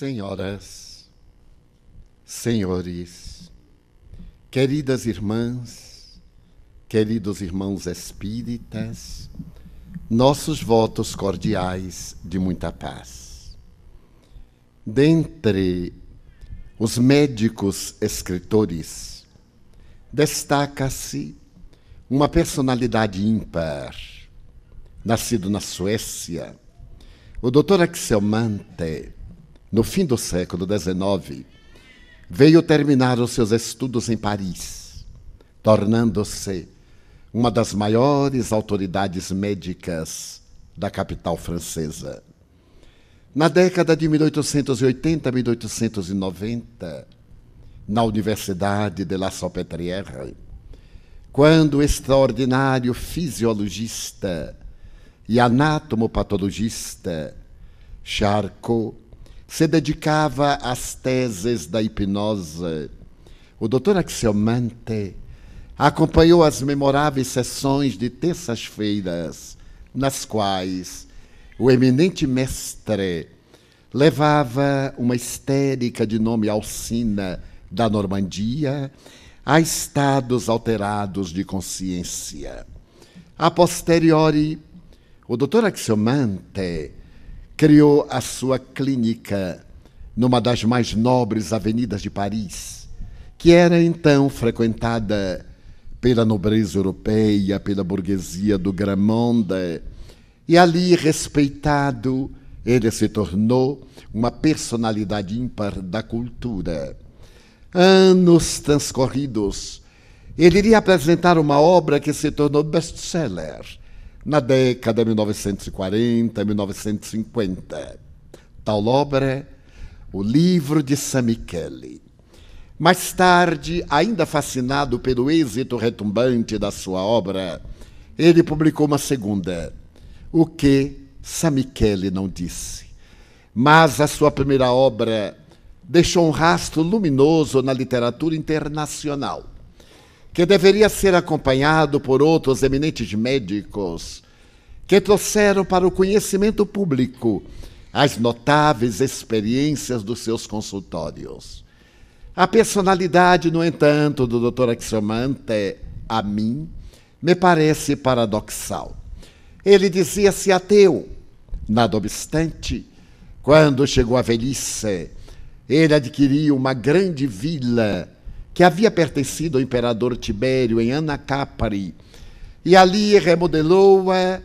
Senhoras, senhores, queridas irmãs, queridos irmãos espíritas, nossos votos cordiais de muita paz. Dentre os médicos escritores, destaca-se uma personalidade ímpar, nascido na Suécia, o Dr. Axelmante. No fim do século XIX, veio terminar os seus estudos em Paris, tornando-se uma das maiores autoridades médicas da capital francesa. Na década de 1880 a 1890, na Universidade de La Salpêtrière, quando o extraordinário fisiologista e anatomopatologista Charcot se dedicava às teses da hipnose, o Dr. Axelmante acompanhou as memoráveis sessões de terças-feiras, nas quais o eminente mestre levava uma histérica de nome Alcina da Normandia a estados alterados de consciência. A posteriori, o Dr. Axelmante criou a sua clínica numa das mais nobres avenidas de Paris, que era então frequentada pela nobreza europeia, pela burguesia do Grand Monde, e ali, respeitado, ele se tornou uma personalidade ímpar da cultura. Anos transcorridos, ele iria apresentar uma obra que se tornou best-seller na década de 1940, 1950. Tal obra, o livro de Saint Michele. Mais tarde, ainda fascinado pelo êxito retumbante da sua obra, ele publicou uma segunda, O que Saint Michele não disse. Mas a sua primeira obra deixou um rastro luminoso na literatura internacional, que deveria ser acompanhado por outros eminentes médicos que trouxeram para o conhecimento público as notáveis experiências dos seus consultórios. A personalidade, no entanto, do Dr. Axelmante, a mim, me parece paradoxal. Ele dizia-se ateu. Nada obstante, quando chegou à velhice, ele adquiriu uma grande vila que havia pertencido ao imperador Tibério em Anacapri, e ali remodelou-a,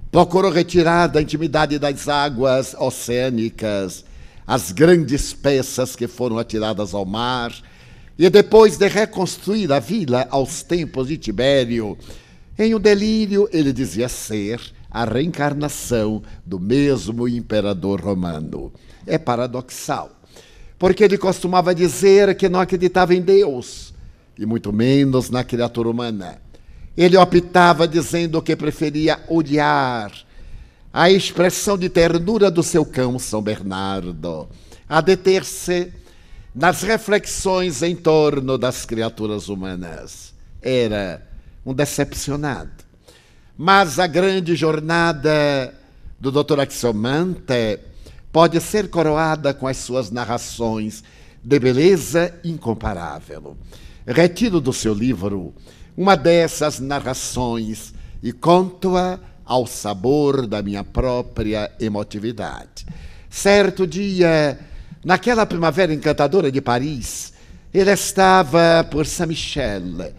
procurou retirar da intimidade das águas oceânicas as grandes peças que foram atiradas ao mar, e depois de reconstruir a vila aos tempos de Tibério, em um delírio ele dizia ser a reencarnação do mesmo imperador romano. É paradoxal, porque ele costumava dizer que não acreditava em Deus, e muito menos na criatura humana. Ele optava dizendo que preferia odiar a expressão de ternura do seu cão São Bernardo, a deter-se nas reflexões em torno das criaturas humanas. Era um decepcionado. Mas a grande jornada do Dr. Axelmante pode ser coroada com as suas narrações de beleza incomparável. Retiro do seu livro uma dessas narrações e conto-a ao sabor da minha própria emotividade. Certo dia, naquela primavera encantadora de Paris, ele estava por Saint-Michel,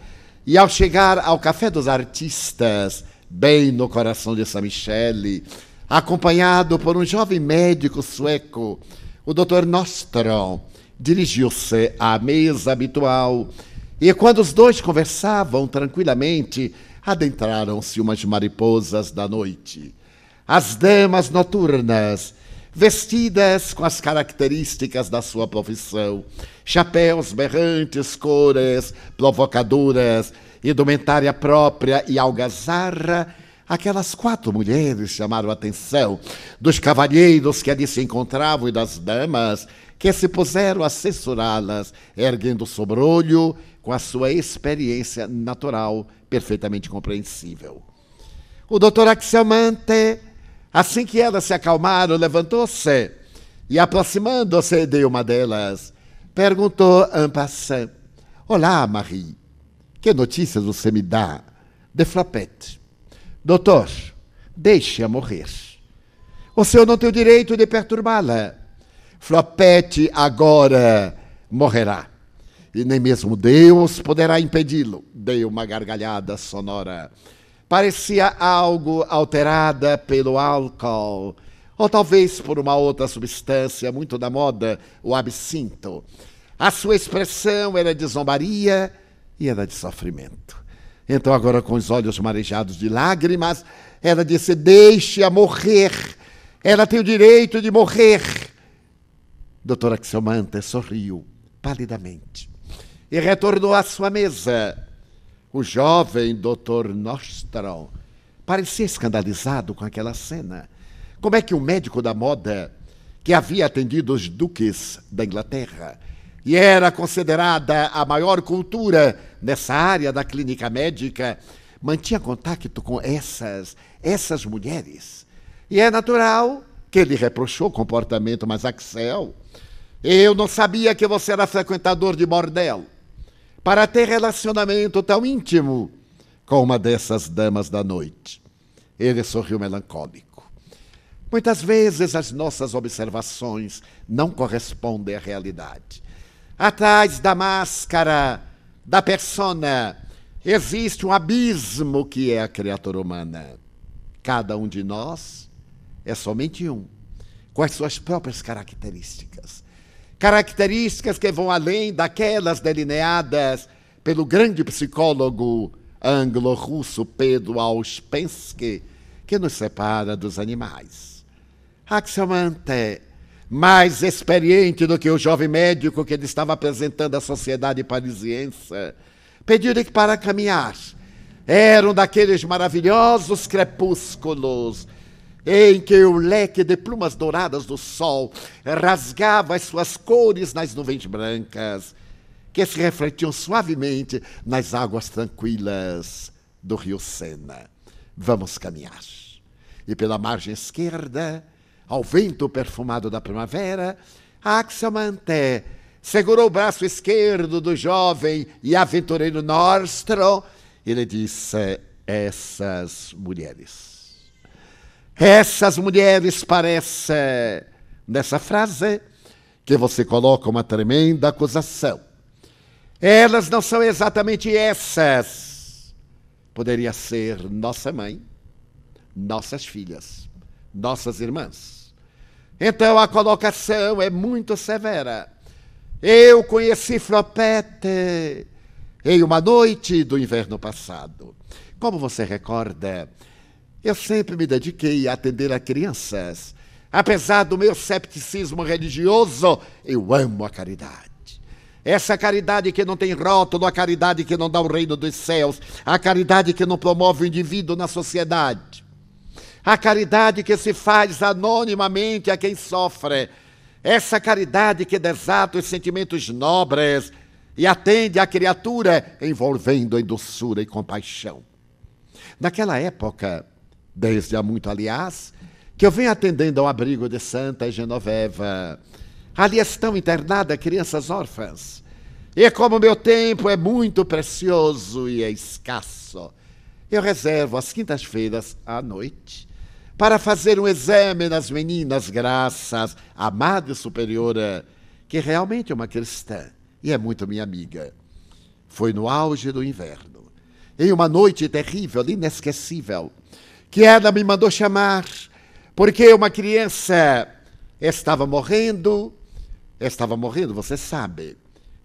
e ao chegar ao Café dos Artistas, bem no coração de Saint-Michel, acompanhado por um jovem médico sueco, o Dr. Nostrom, dirigiu-se à mesa habitual, e quando os dois conversavam tranquilamente, adentraram-se umas mariposas da noite. As damas noturnas, vestidas com as características da sua profissão, chapéus berrantes, cores provocadoras, indumentária própria e algazarra, aquelas 4 mulheres chamaram a atenção dos cavalheiros que ali se encontravam e das damas que se puseram a censurá-las, erguendo o sobrolho com a sua experiência natural perfeitamente compreensível. O Dr. Axelmante, assim que elas se acalmaram, levantou-se E aproximando-se de uma delas, perguntou en passant: Olá, Marie, que notícias você me dá de Flopette? Doutor, deixe-a morrer. O senhor não tem o direito de perturbá-la. Flopette agora morrerá. E nem mesmo Deus poderá impedi-lo. Deu uma gargalhada sonora. Parecia algo alterada pelo álcool, ou talvez por uma outra substância muito da moda, o absinto. A sua expressão era de zombaria e era de sofrimento. Então, agora com os olhos marejados de lágrimas, ela disse: deixe-a morrer. Ela tem o direito de morrer. Doutora Axiomantes sorriu palidamente e retornou à sua mesa. O jovem doutor Nostrom parecia escandalizado com aquela cena. Como é que um médico da moda, que havia atendido os duques da Inglaterra e era considerada a maior cultura nessa área da clínica médica, mantinha contato com essas mulheres? E é natural que ele reprochou o comportamento, mas Axel, eu não sabia que você era frequentador de bordel para ter relacionamento tão íntimo com uma dessas damas da noite. Ele sorriu melancólico. Muitas vezes as nossas observações não correspondem à realidade. Atrás da máscara, da persona, existe um abismo que é a criatura humana. Cada um de nós é somente um, com as suas próprias características. Características que vão além daquelas delineadas pelo grande psicólogo anglo-russo Pedro Auspensky, que nos separa dos animais. Axiomantes, mais experiente do que o jovem médico que ele estava apresentando à sociedade parisiense, pediu-lhe que para caminhar. Eram daqueles maravilhosos crepúsculos em que o leque de plumas douradas do sol rasgava as suas cores nas nuvens brancas, que se refletiam suavemente nas águas tranquilas do rio Sena. Vamos caminhar. E pela margem esquerda, ao vento perfumado da primavera, Axiomantes segurou o braço esquerdo do jovem e aventureiro Nostrom e lhe disse: essas mulheres parece, nessa frase, que você coloca uma tremenda acusação. Elas não são exatamente essas. Poderia ser nossa mãe, nossas filhas, nossas irmãs. Então a colocação é muito severa. Eu conheci Flopette em uma noite do inverno passado. Como você recorda, eu sempre me dediquei a atender a crianças. Apesar do meu cepticismo religioso, eu amo a caridade. Essa caridade que não tem rótulo, a caridade que não dá o reino dos céus, a caridade que não promove o indivíduo na sociedade, a caridade que se faz anonimamente a quem sofre, essa caridade que desata os sentimentos nobres e atende a criatura envolvendo em doçura e compaixão. Naquela época, desde há muito, aliás, que eu venho atendendo ao abrigo de Santa Genoveva. Ali estão internadas crianças órfãs. E como meu tempo é muito precioso e é escasso, eu reservo as quintas-feiras à noite para fazer um exame nas meninas, graças à Madre Superiora, que realmente é uma cristã e é muito minha amiga. Foi no auge do inverno, em uma noite terrível, inesquecível, que ela me mandou chamar, porque uma criança estava morrendo, você sabe,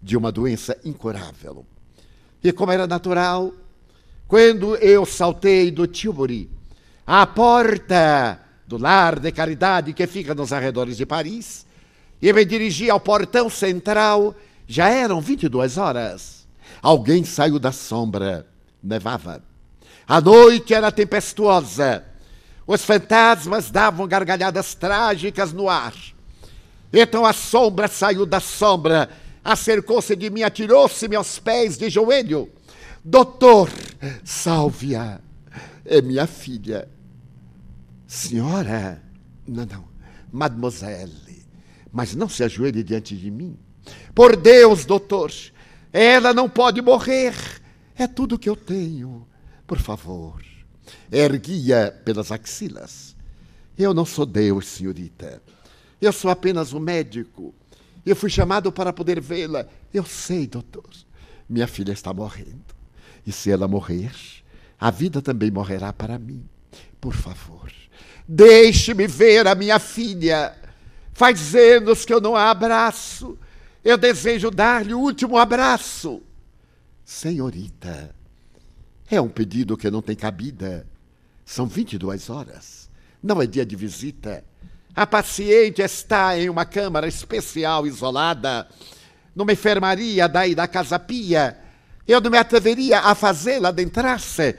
de uma doença incurável. E como era natural, quando eu saltei do Tilbury à porta do lar de caridade que fica nos arredores de Paris, e me dirigi ao portão central, já eram 22 horas. Alguém saiu da sombra, nevava. A noite era tempestuosa. Os fantasmas davam gargalhadas trágicas no ar. Então a sombra saiu da sombra, acercou-se de mim, atirou-se-me aos pés de joelho. Doutor, salve-a. É minha filha. Senhora? Não. Mademoiselle. Mas não se ajoelhe diante de mim. Por Deus, doutor, ela não pode morrer. É tudo que eu tenho. Por favor. Erguia pelas axilas. Eu não sou Deus, senhorita. Eu sou apenas um médico. Eu fui chamado para poder vê-la. Eu sei, doutor. Minha filha está morrendo. E se ela morrer, a vida também morrerá para mim. Por favor, deixe-me ver a minha filha. Faz anos que eu não a abraço. Eu desejo dar-lhe o último abraço. Senhorita, é um pedido que não tem cabida. São 22 horas. Não é dia de visita. A paciente está em uma câmara especial isolada, numa enfermaria daí da Casa Pia. Eu não me atreveria a fazê-la adentrar-se.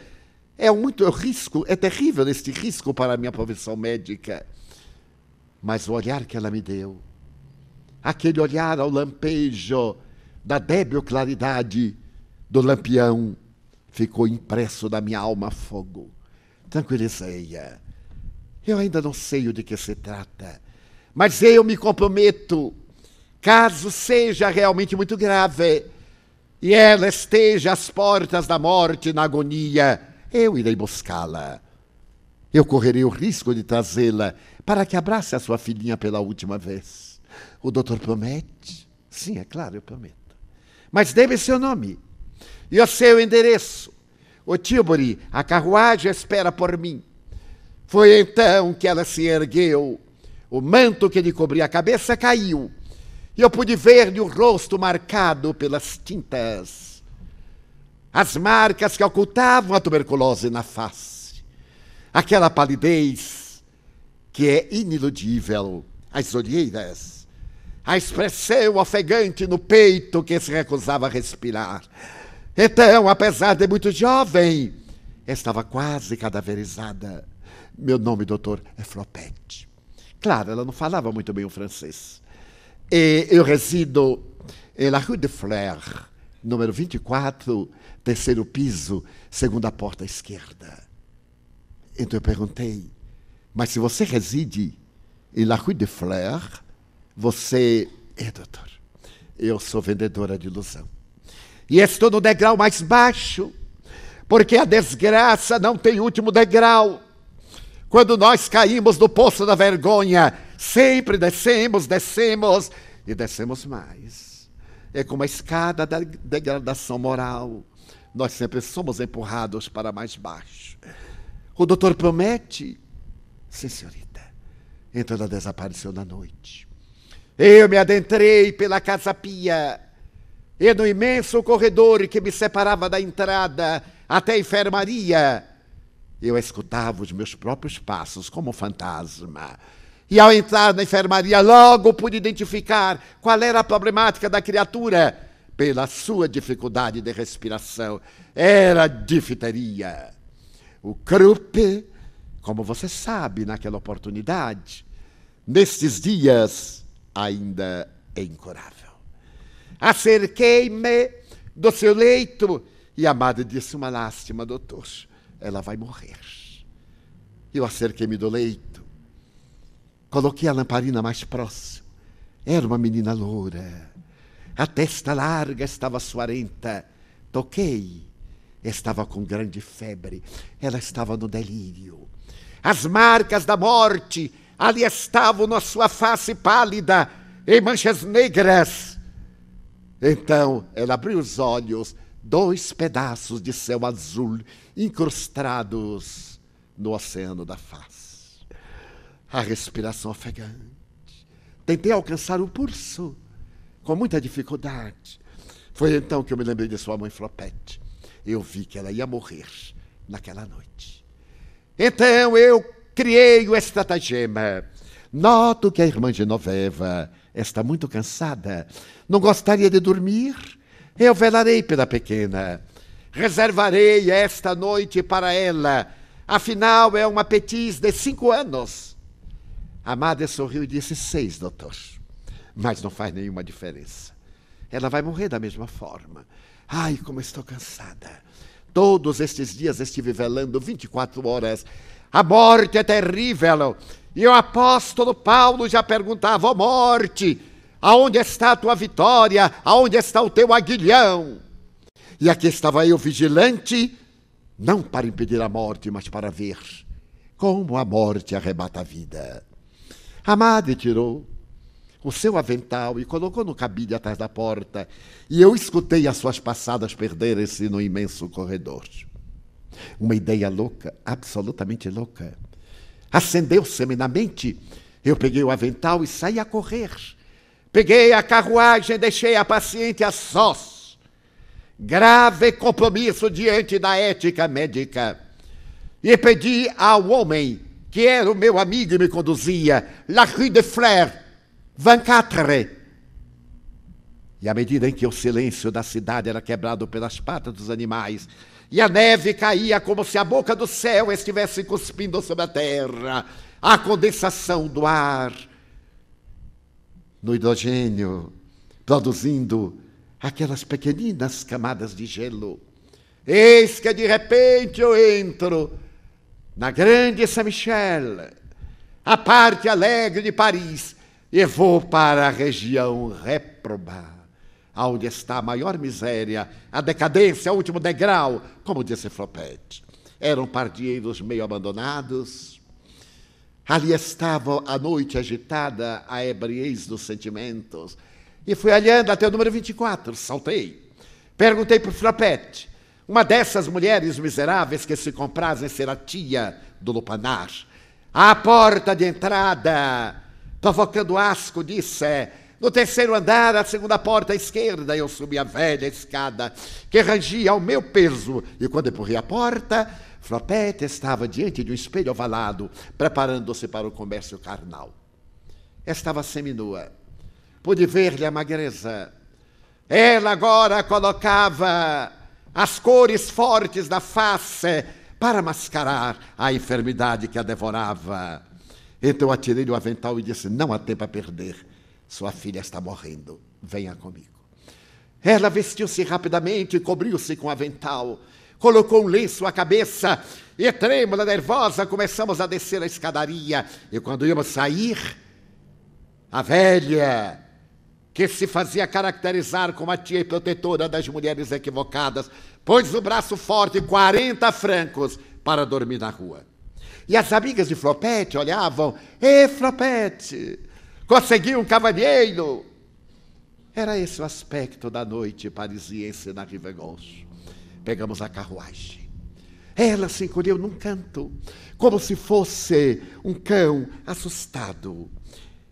É muito risco, é terrível este risco para a minha profissão médica. Mas o olhar que ela me deu, aquele olhar ao lampejo da débil claridade do lampião, ficou impresso na minha alma fogo. Tranquilizei-a. Eu ainda não sei o de que se trata, mas eu me comprometo, caso seja realmente muito grave e ela esteja às portas da morte na agonia, eu irei buscá-la. Eu correrei o risco de trazê-la para que abrace a sua filhinha pela última vez. O doutor promete? Sim, é claro, eu prometo. Mas dê-me seu nome e o seu endereço. O Tilbury, a carruagem espera por mim. Foi então que ela se ergueu. O manto que lhe cobria a cabeça caiu. E eu pude ver-lhe o rosto marcado pelas tintas. As marcas que ocultavam a tuberculose na face. Aquela palidez que é iniludível. As olheiras. A expressão ofegante no peito que se recusava a respirar. Então, apesar de muito jovem, estava quase cadaverizada. Meu nome, doutor, é Flopete. Claro, ela não falava muito bem o francês. E eu resido em La Rue de Fleurs, número 24, terceiro piso, segunda porta esquerda. Então eu perguntei, mas se você reside em La Rue de Fleurs, você... doutor, eu sou vendedora de ilusão. E estou no degrau mais baixo, porque a desgraça não tem último degrau. Quando nós caímos do poço da vergonha, sempre descemos e descemos mais. É como a escada da degradação moral. Nós sempre somos empurrados para mais baixo. O doutor promete? Sim, senhorita. Então ela desapareceu na noite. Eu me adentrei pela Casa Pia e no imenso corredor que me separava da entrada até a enfermaria, eu escutava os meus próprios passos como um fantasma. E ao entrar na enfermaria, logo pude identificar qual era a problemática da criatura pela sua dificuldade de respiração. Era difteria. O Krupp, como você sabe, naquela oportunidade, nestes dias, ainda é incurável. Acerquei-me do seu leito e a madre disse, uma lástima, doutor. Ela vai morrer. Eu acerquei-me do leito. Coloquei a lamparina mais próximo. Era uma menina loura. A testa larga estava suarenta. Toquei. Estava com grande febre. Ela estava no delírio. As marcas da morte ali estavam na sua face pálida, em manchas negras. Então ela abriu os olhos. 2 pedaços de céu azul incrustados no oceano da face. A respiração ofegante. Tentei alcançar o pulso com muita dificuldade. Foi então que eu me lembrei de sua mãe Flopete. Eu vi que ela ia morrer naquela noite. Então eu criei o estratagema. Noto que a irmã Genoveva está muito cansada. Não gostaria de dormir? Eu velarei pela pequena. Reservarei esta noite para ela. Afinal, é uma petiz de 5 anos. A madre sorriu e disse 6, doutor. Mas não faz nenhuma diferença. Ela vai morrer da mesma forma. Ai, como estou cansada. Todos estes dias estive velando 24 horas. A morte é terrível. E o apóstolo Paulo já perguntava: ó morte, aonde está a tua vitória? Aonde está o teu aguilhão? E aqui estava eu vigilante, não para impedir a morte, mas para ver como a morte arrebata a vida. A madre tirou o seu avental e colocou no cabide atrás da porta, e eu escutei as suas passadas perderem-se no imenso corredor. Uma ideia louca, absolutamente louca, acendeu-se-me na mente. Eu peguei o avental e saí a correr. Peguei a carruagem, deixei a paciente a sós. Grave compromisso diante da ética médica. E pedi ao homem, que era o meu amigo e me conduzia, La Rue de Flers, 24. E à medida em que o silêncio da cidade era quebrado pelas patas dos animais, e a neve caía como se a boca do céu estivesse cuspindo sobre a terra, a condensação do ar no hidrogênio, produzindo aquelas pequeninas camadas de gelo. Eis que de repente eu entro na grande Saint-Michel, a parte alegre de Paris, e vou para a região réproba, onde está a maior miséria, a decadência, o último degrau, como disse Flopete. Eram pardieiros meio abandonados. Ali estava a noite agitada, a ebriez dos sentimentos. E fui olhando até o número 24, saltei. Perguntei para o Flopete, uma dessas mulheres miseráveis que se comprazem ser a tia do lupanar. À porta de entrada, provocando asco, disse: no terceiro andar, a segunda porta à esquerda. Eu subi a velha escada que rangia ao meu peso. E quando empurrei a porta, Flopete estava diante de um espelho ovalado, preparando-se para o comércio carnal. Estava seminua. Pude ver-lhe a magreza. Ela agora colocava as cores fortes da face para mascarar a enfermidade que a devorava. Então atirei-lhe o avental e disse: não há tempo a perder. Sua filha está morrendo. Venha comigo. Ela vestiu-se rapidamente e cobriu-se com o avental. Colocou um lenço à cabeça e, trêmula, nervosa, começamos a descer a escadaria. E quando íamos sair, a velha, que se fazia caracterizar como a tia e protetora das mulheres equivocadas, pôs no braço forte 40 francos para dormir na rua. E as amigas de Flopete olhavam: "Ê, Flopete, conseguiu um cavalheiro!" Era esse o aspecto da noite parisiense na Rive Gauche. Pegamos a carruagem. Ela se encolheu num canto, como se fosse um cão assustado.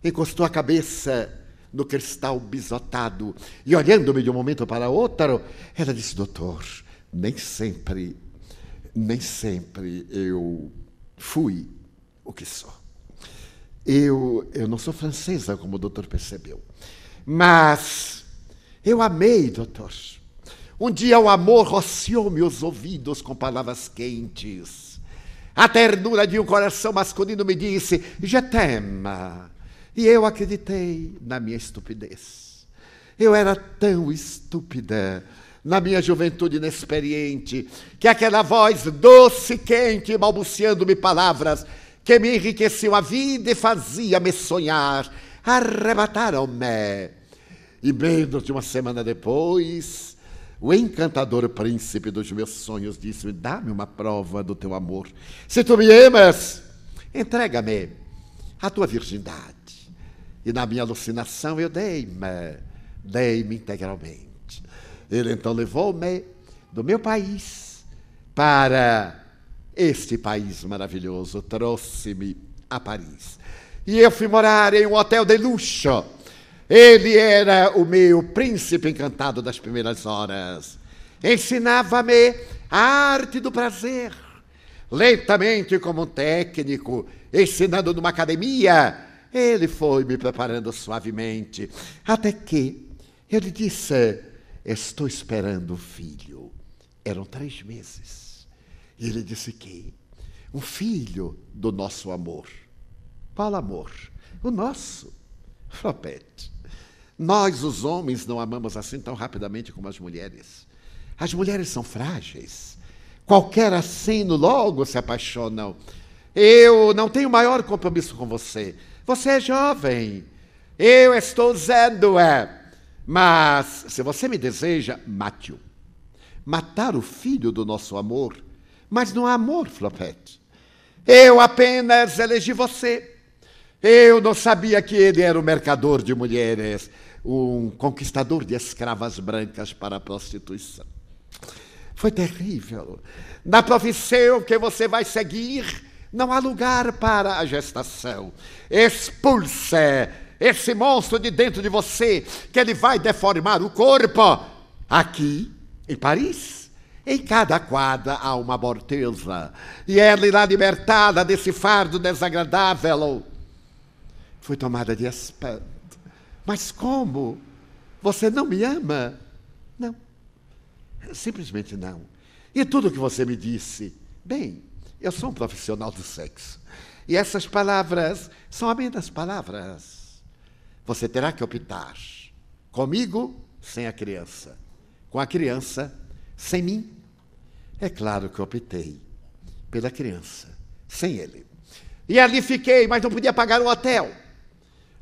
Encostou a cabeça no cristal bisotado e, olhando-me de um momento para outro, ela disse: "Doutor, nem sempre eu fui o que sou. Eu não sou francesa, como o doutor percebeu. Mas eu amei, doutor. Um dia o amor rociou-me os ouvidos com palavras quentes. A ternura de um coração masculino me disse: Je t'aime. E eu acreditei na minha estupidez. Eu era tão estúpida na minha juventude inexperiente, que aquela voz doce, quente, balbuciando-me palavras que me enriqueciam a vida e fazia-me sonhar, arrebataram-me. E menos de uma semana depois, o encantador príncipe dos meus sonhos disse-me: "Dá-me uma prova do teu amor. Se tu me amas, entrega-me a tua virgindade." E na minha alucinação eu dei-me integralmente. Ele então levou-me do meu país para este país maravilhoso, trouxe-me a Paris. E eu fui morar em um hotel de luxo. Ele era o meu príncipe encantado das primeiras horas. Ensinava-me a arte do prazer, lentamente como um técnico, ensinando numa academia. Ele foi me preparando suavemente, até que eu lhe disse: "Estou esperando um filho." Eram 3 meses. E ele disse que um filho do nosso amor. Qual amor? O nosso. Flopete. Nós, os homens, não amamos assim tão rapidamente como as mulheres. As mulheres são frágeis. Qualquer aceno logo se apaixonam. Eu não tenho maior compromisso com você. Você é jovem. Eu estou dizendo, mas se você me deseja, mate-o. Matar o filho do nosso amor. Mas não há amor, Flopete. Eu apenas elegi você. Eu não sabia que ele era um mercador de mulheres, um conquistador de escravas brancas para a prostituição. Foi terrível. Na profissão que você vai seguir, não há lugar para a gestação. Expulse esse monstro de dentro de você, que ele vai deformar o corpo. Aqui, em Paris, em cada quadra há uma morteza, e ela irá libertada desse fardo desagradável. Fui tomada de espanto. Mas como? Você não me ama? Não. Simplesmente não. E tudo que você me disse? Bem, eu sou um profissional do sexo. E essas palavras são apenas palavras. Você terá que optar. Comigo, sem a criança. Com a criança, sem mim. É claro que eu optei pela criança, sem ele. E ali fiquei, mas não podia pagar o hotel.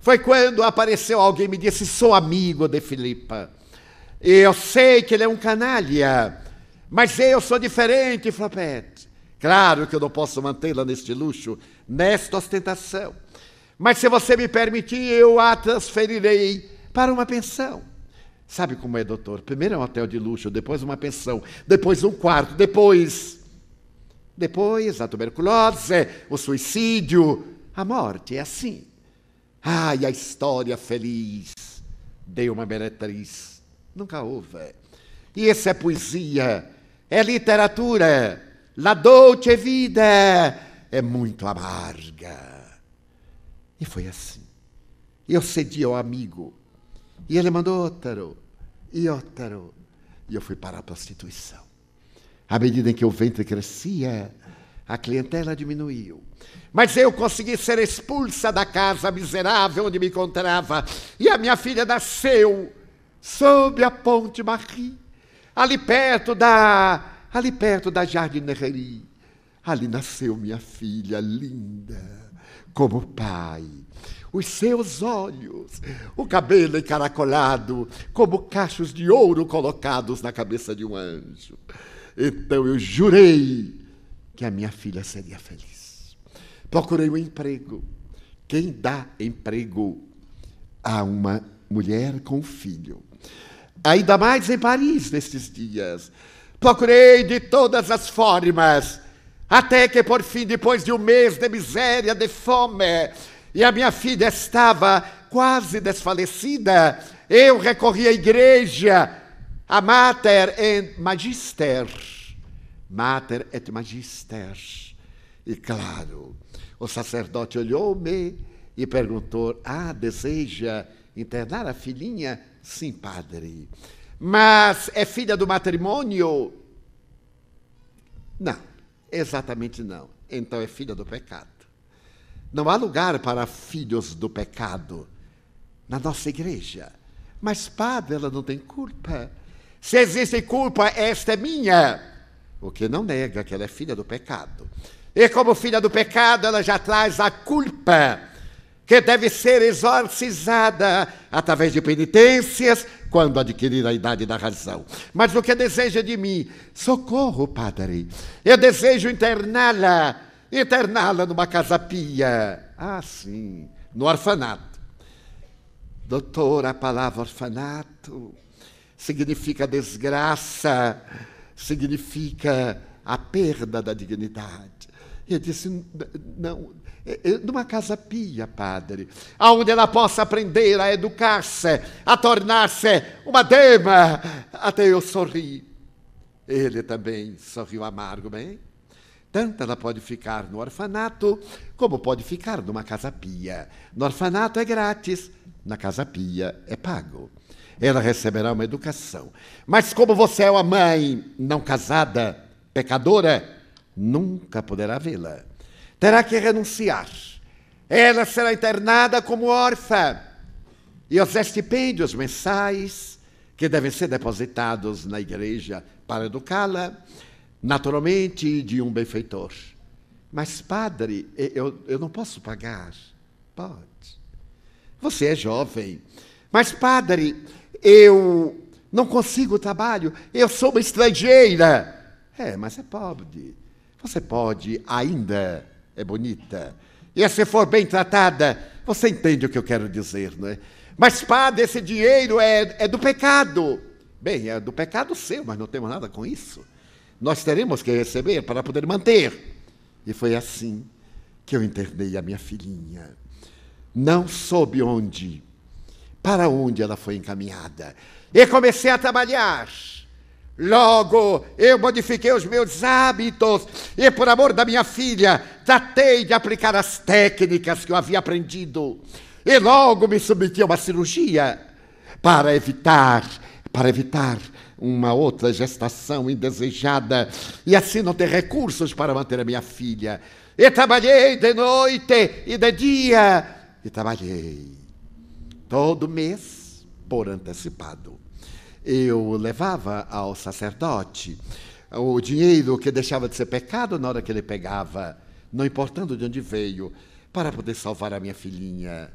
Foi quando apareceu alguém e me disse, sou amigo de Filipa. Eu sei que ele é um canalha, mas eu sou diferente, Flopete. Claro que eu não posso mantê-la neste luxo, nesta ostentação. Mas se você me permitir, eu a transferirei para uma pensão. Sabe como é, doutor? Primeiro é um hotel de luxo, depois uma pensão, depois um quarto, depois a tuberculose, o suicídio, a morte, é assim. Ai, a história feliz de uma meretriz. Nunca houve. E isso é poesia, é literatura. La dolce vida é muito amarga. E foi assim. Eu cedi ao amigo. E ele mandou outro. E outro. E eu fui para a prostituição. À medida em que o ventre crescia, a clientela diminuiu. Mas eu consegui ser expulsa da casa miserável onde me encontrava. E a minha filha nasceu sob a Ponte Marie, ali perto da Jardinerie. Ali nasceu minha filha linda, como o pai. Os seus olhos, o cabelo encaracolado, como cachos de ouro colocados na cabeça de um anjo. Então eu jurei que a minha filha seria feliz. Procurei um emprego. Quem dá emprego a uma mulher com filho? Ainda mais em Paris nestes dias. Procurei de todas as formas, até que por fim, depois de um mês de miséria, de fome, e a minha filha estava quase desfalecida, eu recorri à igreja, a Mater et Magister. Mater et Magister. E claro, o sacerdote olhou-me e perguntou, deseja internar a filhinha? Sim, padre. Mas é filha do matrimônio? Não, exatamente não. Então é filha do pecado. Não há lugar para filhos do pecado na nossa igreja. Mas, padre, ela não tem culpa. Se existe culpa, esta é minha. O que não nega que ela é filha do pecado. E como filha do pecado, ela já traz a culpa, que deve ser exorcizada através de penitências, quando adquirir a idade da razão. Mas o que deseja de mim? Socorro, padre. Eu desejo interná-la numa casa pia. Sim, no orfanato. Doutor, a palavra orfanato significa desgraça, significa a perda da dignidade. E eu disse, não, numa casa pia, padre, onde ela possa aprender a educar-se, a tornar-se uma dama. Até eu sorri. Ele também sorriu amargo, bem? Tanto ela pode ficar no orfanato, como pode ficar numa casa pia. No orfanato é grátis, na casa pia é pago. Ela receberá uma educação. Mas como você é uma mãe não casada, pecadora, nunca poderá vê-la. Terá que renunciar. Ela será internada como órfã. E os estipêndios mensais, que devem ser depositados na igreja para educá-la, naturalmente de um benfeitor. Mas, padre, eu não posso pagar. Pode. Você é jovem. Mas, padre, eu não consigo trabalho. Eu sou uma estrangeira. Mas é pobre. Você pode, ainda é bonita. E se for bem tratada, você entende o que eu quero dizer, não é? Mas, padre, esse dinheiro é do pecado. Bem, é do pecado seu, mas não temos nada com isso. Nós teremos que receber para poder manter. E foi assim que eu internei a minha filhinha. Não soube onde, para onde ela foi encaminhada. E comecei a trabalhar. Logo, eu modifiquei os meus hábitos e, por amor da minha filha, tratei de aplicar as técnicas que eu havia aprendido. E logo me submeti a uma cirurgia para evitar uma outra gestação indesejada e assim não ter recursos para manter a minha filha. E trabalhei de noite e de dia. E trabalhei todo mês por antecipado. Eu levava ao sacerdote o dinheiro que deixava de ser pecado na hora que ele pegava, não importando de onde veio, para poder salvar a minha filhinha,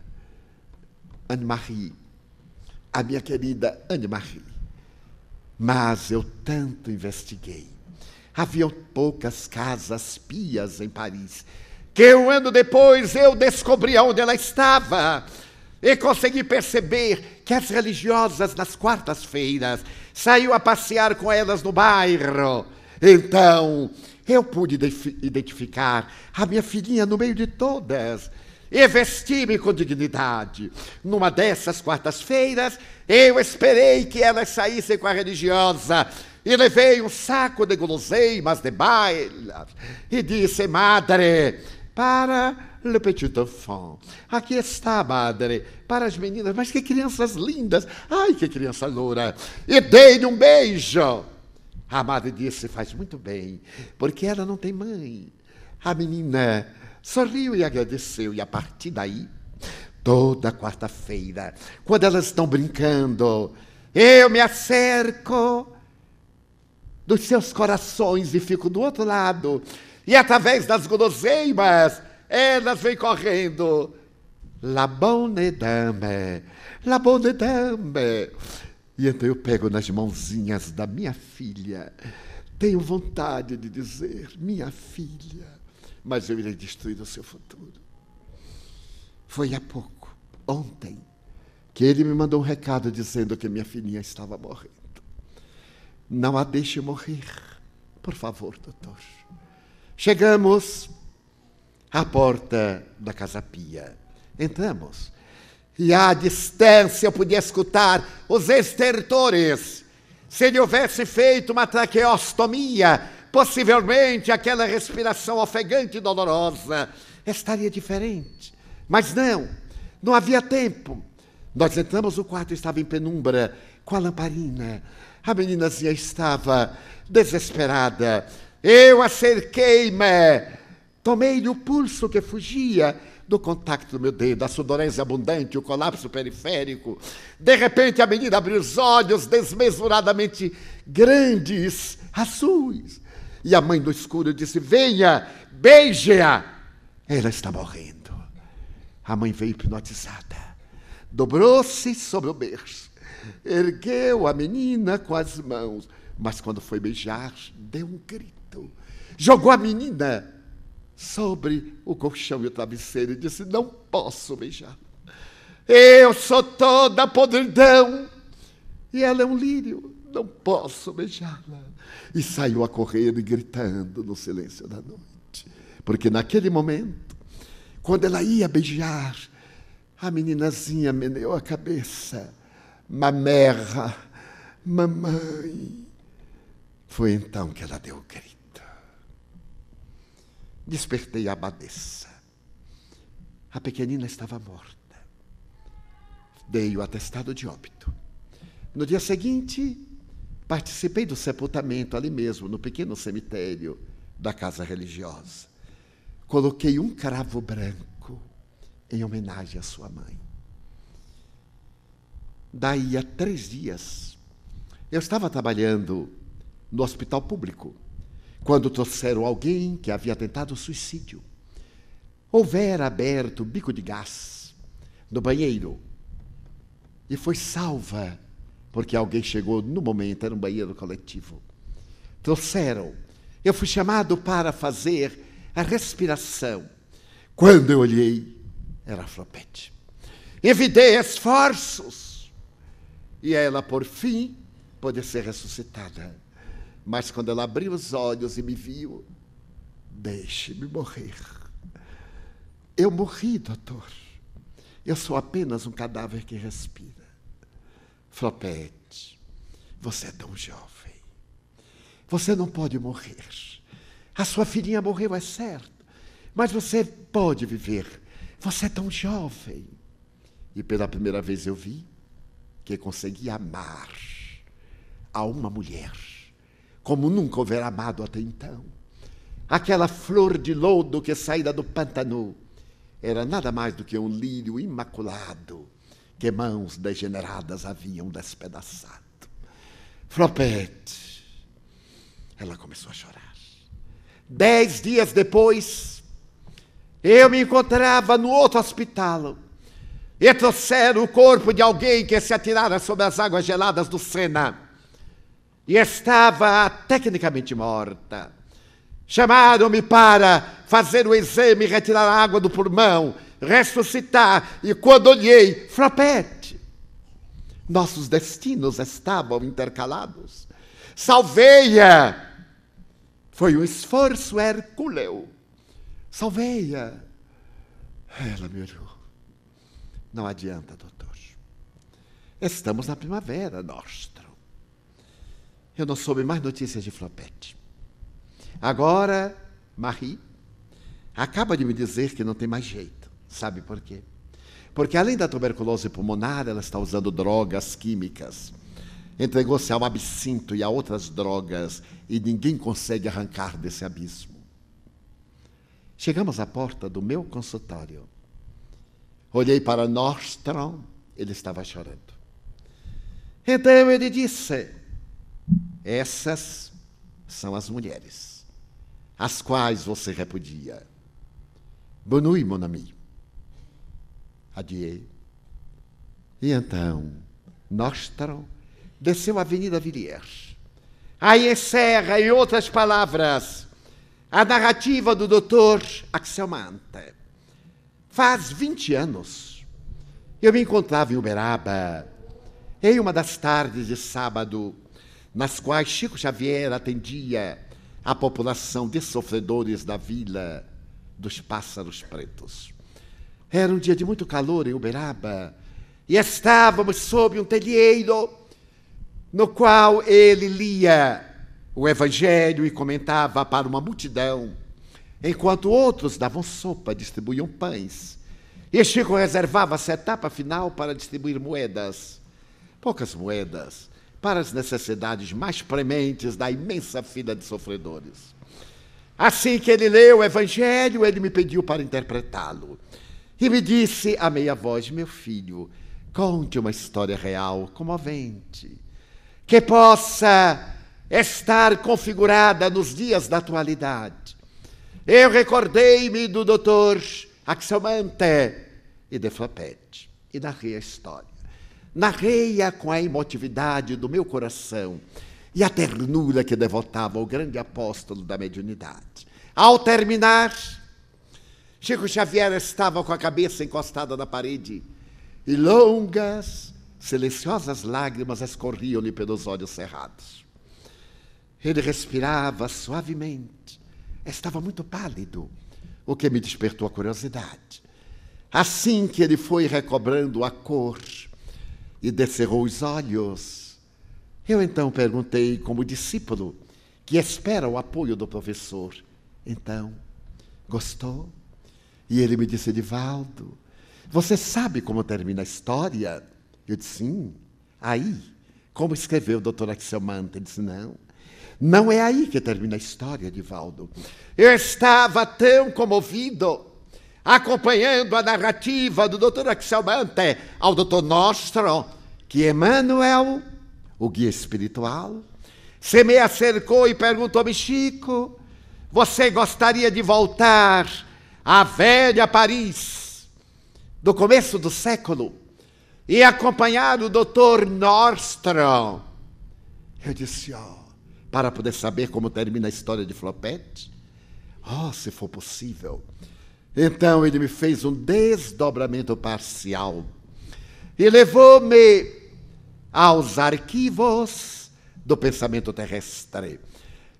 Anne-Marie, a minha querida Anne-Marie. Mas eu tanto investiguei. Havia poucas casas pias em Paris, que um ano depois eu descobri onde ela estava. E consegui perceber que as religiosas, nas quartas-feiras, saíam a passear com elas no bairro. Então, eu pude identificar a minha filhinha no meio de todas e vesti-me com dignidade. Numa dessas quartas-feiras, eu esperei que elas saíssem com a religiosa e levei um saco de guloseimas de baile e disse: madre, para le petit enfant. Aqui está, madre, para as meninas. Mas que crianças lindas! Ai, que criança loura! E dei-lhe um beijo. A madre disse: faz muito bem, porque ela não tem mãe. A menina sorriu e agradeceu. E a partir daí, toda quarta-feira, quando elas estão brincando, eu me acerco dos seus corações e fico do outro lado. E através das guloseimas, elas vêm correndo. La bonne dame, la bonne dame. E então eu pego nas mãozinhas da minha filha. Tenho vontade de dizer: minha filha, mas eu irei destruir o seu futuro. Foi há pouco, ontem, que ele me mandou um recado dizendo que minha filhinha estava morrendo. Não a deixe morrer, por favor, doutor. Chegamos à porta da Casa Pia. Entramos. E à distância eu podia escutar os estertores. Se ele houvesse feito uma traqueostomia, possivelmente aquela respiração ofegante e dolorosa estaria diferente. Mas não havia tempo. Nós entramos no quarto, estava em penumbra, com a lamparina. A meninazinha estava desesperada. Eu acerquei-me, tomei-lhe o pulso que fugia do contato do meu dedo, a sudorese abundante, o colapso periférico. De repente a menina abriu os olhos desmesuradamente grandes, azuis. E a mãe do escuro disse: venha, beije-a. Ela está morrendo. A mãe veio hipnotizada. Dobrou-se sobre o berço. Ergueu a menina com as mãos. Mas quando foi beijar, deu um grito. Jogou a menina sobre o colchão e o travesseiro e disse: não posso beijar. Eu sou toda podridão. E ela é um lírio. Não posso beijá-la. E saiu a correr e gritando no silêncio da noite. Porque naquele momento, quando ela ia beijar, a meninazinha meneou a cabeça. Mamera, mamãe. Foi então que ela deu o grito. Despertei a abadesa. A pequenina estava morta. Dei o atestado de óbito. No dia seguinte, participei do sepultamento ali mesmo, no pequeno cemitério da casa religiosa. Coloquei um cravo branco em homenagem à sua mãe. Daí a 3 dias, eu estava trabalhando no hospital público, quando trouxeram alguém que havia tentado suicídio. Houvera aberto o bico de gás no banheiro e foi salva, porque alguém chegou no momento, era um banheiro coletivo. Trouxeram. Eu fui chamado para fazer a respiração. Quando eu olhei, era a Flopete. Envidei esforços. E ela, por fim, pôde ser ressuscitada. Mas quando ela abriu os olhos e me viu, deixe-me morrer. Eu morri, doutor. Eu sou apenas um cadáver que respira. Flopete, você é tão jovem. Você não pode morrer. A sua filhinha morreu, é certo. Mas você pode viver. Você é tão jovem. E pela primeira vez eu vi que conseguia amar a uma mulher como nunca houvera amado até então. Aquela flor de lodo que saíra do pântano era nada mais do que um lírio imaculado que mãos degeneradas haviam despedaçado. Flopete, ela começou a chorar. 10 dias depois, eu me encontrava no outro hospital e trouxeram o corpo de alguém que se atirara sobre as águas geladas do Sena e estava tecnicamente morta. Chamaram-me para fazer o exame, retirar a água do pulmão, ressuscitar, e quando olhei, Flopete, nossos destinos estavam intercalados. Salvei-a! Foi um esforço hercúleo. Salvei-a. Ela me olhou. Não adianta, doutor. Estamos na primavera, nostro. Eu não soube mais notícias de Flopete. Agora, Marie acaba de me dizer que não tem mais jeito. Sabe por quê? Porque além da tuberculose pulmonar, ela está usando drogas químicas. Entregou-se ao absinto e a outras drogas e ninguém consegue arrancar desse abismo. Chegamos à porta do meu consultório. Olhei para Nordstrom, ele estava chorando. Então ele disse: essas são as mulheres, as quais você repudia. Bonne nuit, mon ami. Adieu. E então, Nordstrom desceu a Avenida Villiers. Aí encerra, em outras palavras, a narrativa do Dr. Axelmante. Faz 20 anos, eu me encontrava em Uberaba, em uma das tardes de sábado, nas quais Chico Xavier atendia a população de sofredores da Vila dos Pássaros Pretos. Era um dia de muito calor em Uberaba, e estávamos sob um telheiro, no qual ele lia o Evangelho e comentava para uma multidão, enquanto outros davam sopa, distribuíam pães. E Chico reservava-se a etapa final para distribuir moedas, poucas moedas, para as necessidades mais prementes da imensa fila de sofredores. Assim que ele leu o Evangelho, ele me pediu para interpretá-lo. E me disse a meia voz: meu filho, conte uma história real, comovente, que possa estar configurada nos dias da atualidade. Eu recordei-me do Dr. Axelmante e de Flopete e narrei a história. Narrei-a com a emotividade do meu coração e a ternura que devotava ao grande apóstolo da mediunidade. Ao terminar, Chico Xavier estava com a cabeça encostada na parede e longas, silenciosas lágrimas escorriam-lhe pelos olhos cerrados. Ele respirava suavemente, estava muito pálido, o que me despertou a curiosidade. Assim que ele foi recobrando a cor e descerrou os olhos, eu então perguntei, como discípulo que espera o apoio do professor: então, gostou? E ele me disse: Divaldo, você sabe como termina a história? Eu disse: sim. Aí, como escreveu o Dr. Axelmante? Ele disse: não é aí que termina a história, Divaldo. Eu estava tão comovido, acompanhando a narrativa do Dr. Axelmante ao Dr. Nordstrom, que Emmanuel, o guia espiritual, se me acercou e perguntou-me: Chico, você gostaria de voltar à velha Paris do começo do século e acompanhar o Dr. Nordstrom? Eu disse: para poder saber como termina a história de Flopete? Se for possível. Então ele me fez um desdobramento parcial e levou-me aos arquivos do pensamento terrestre.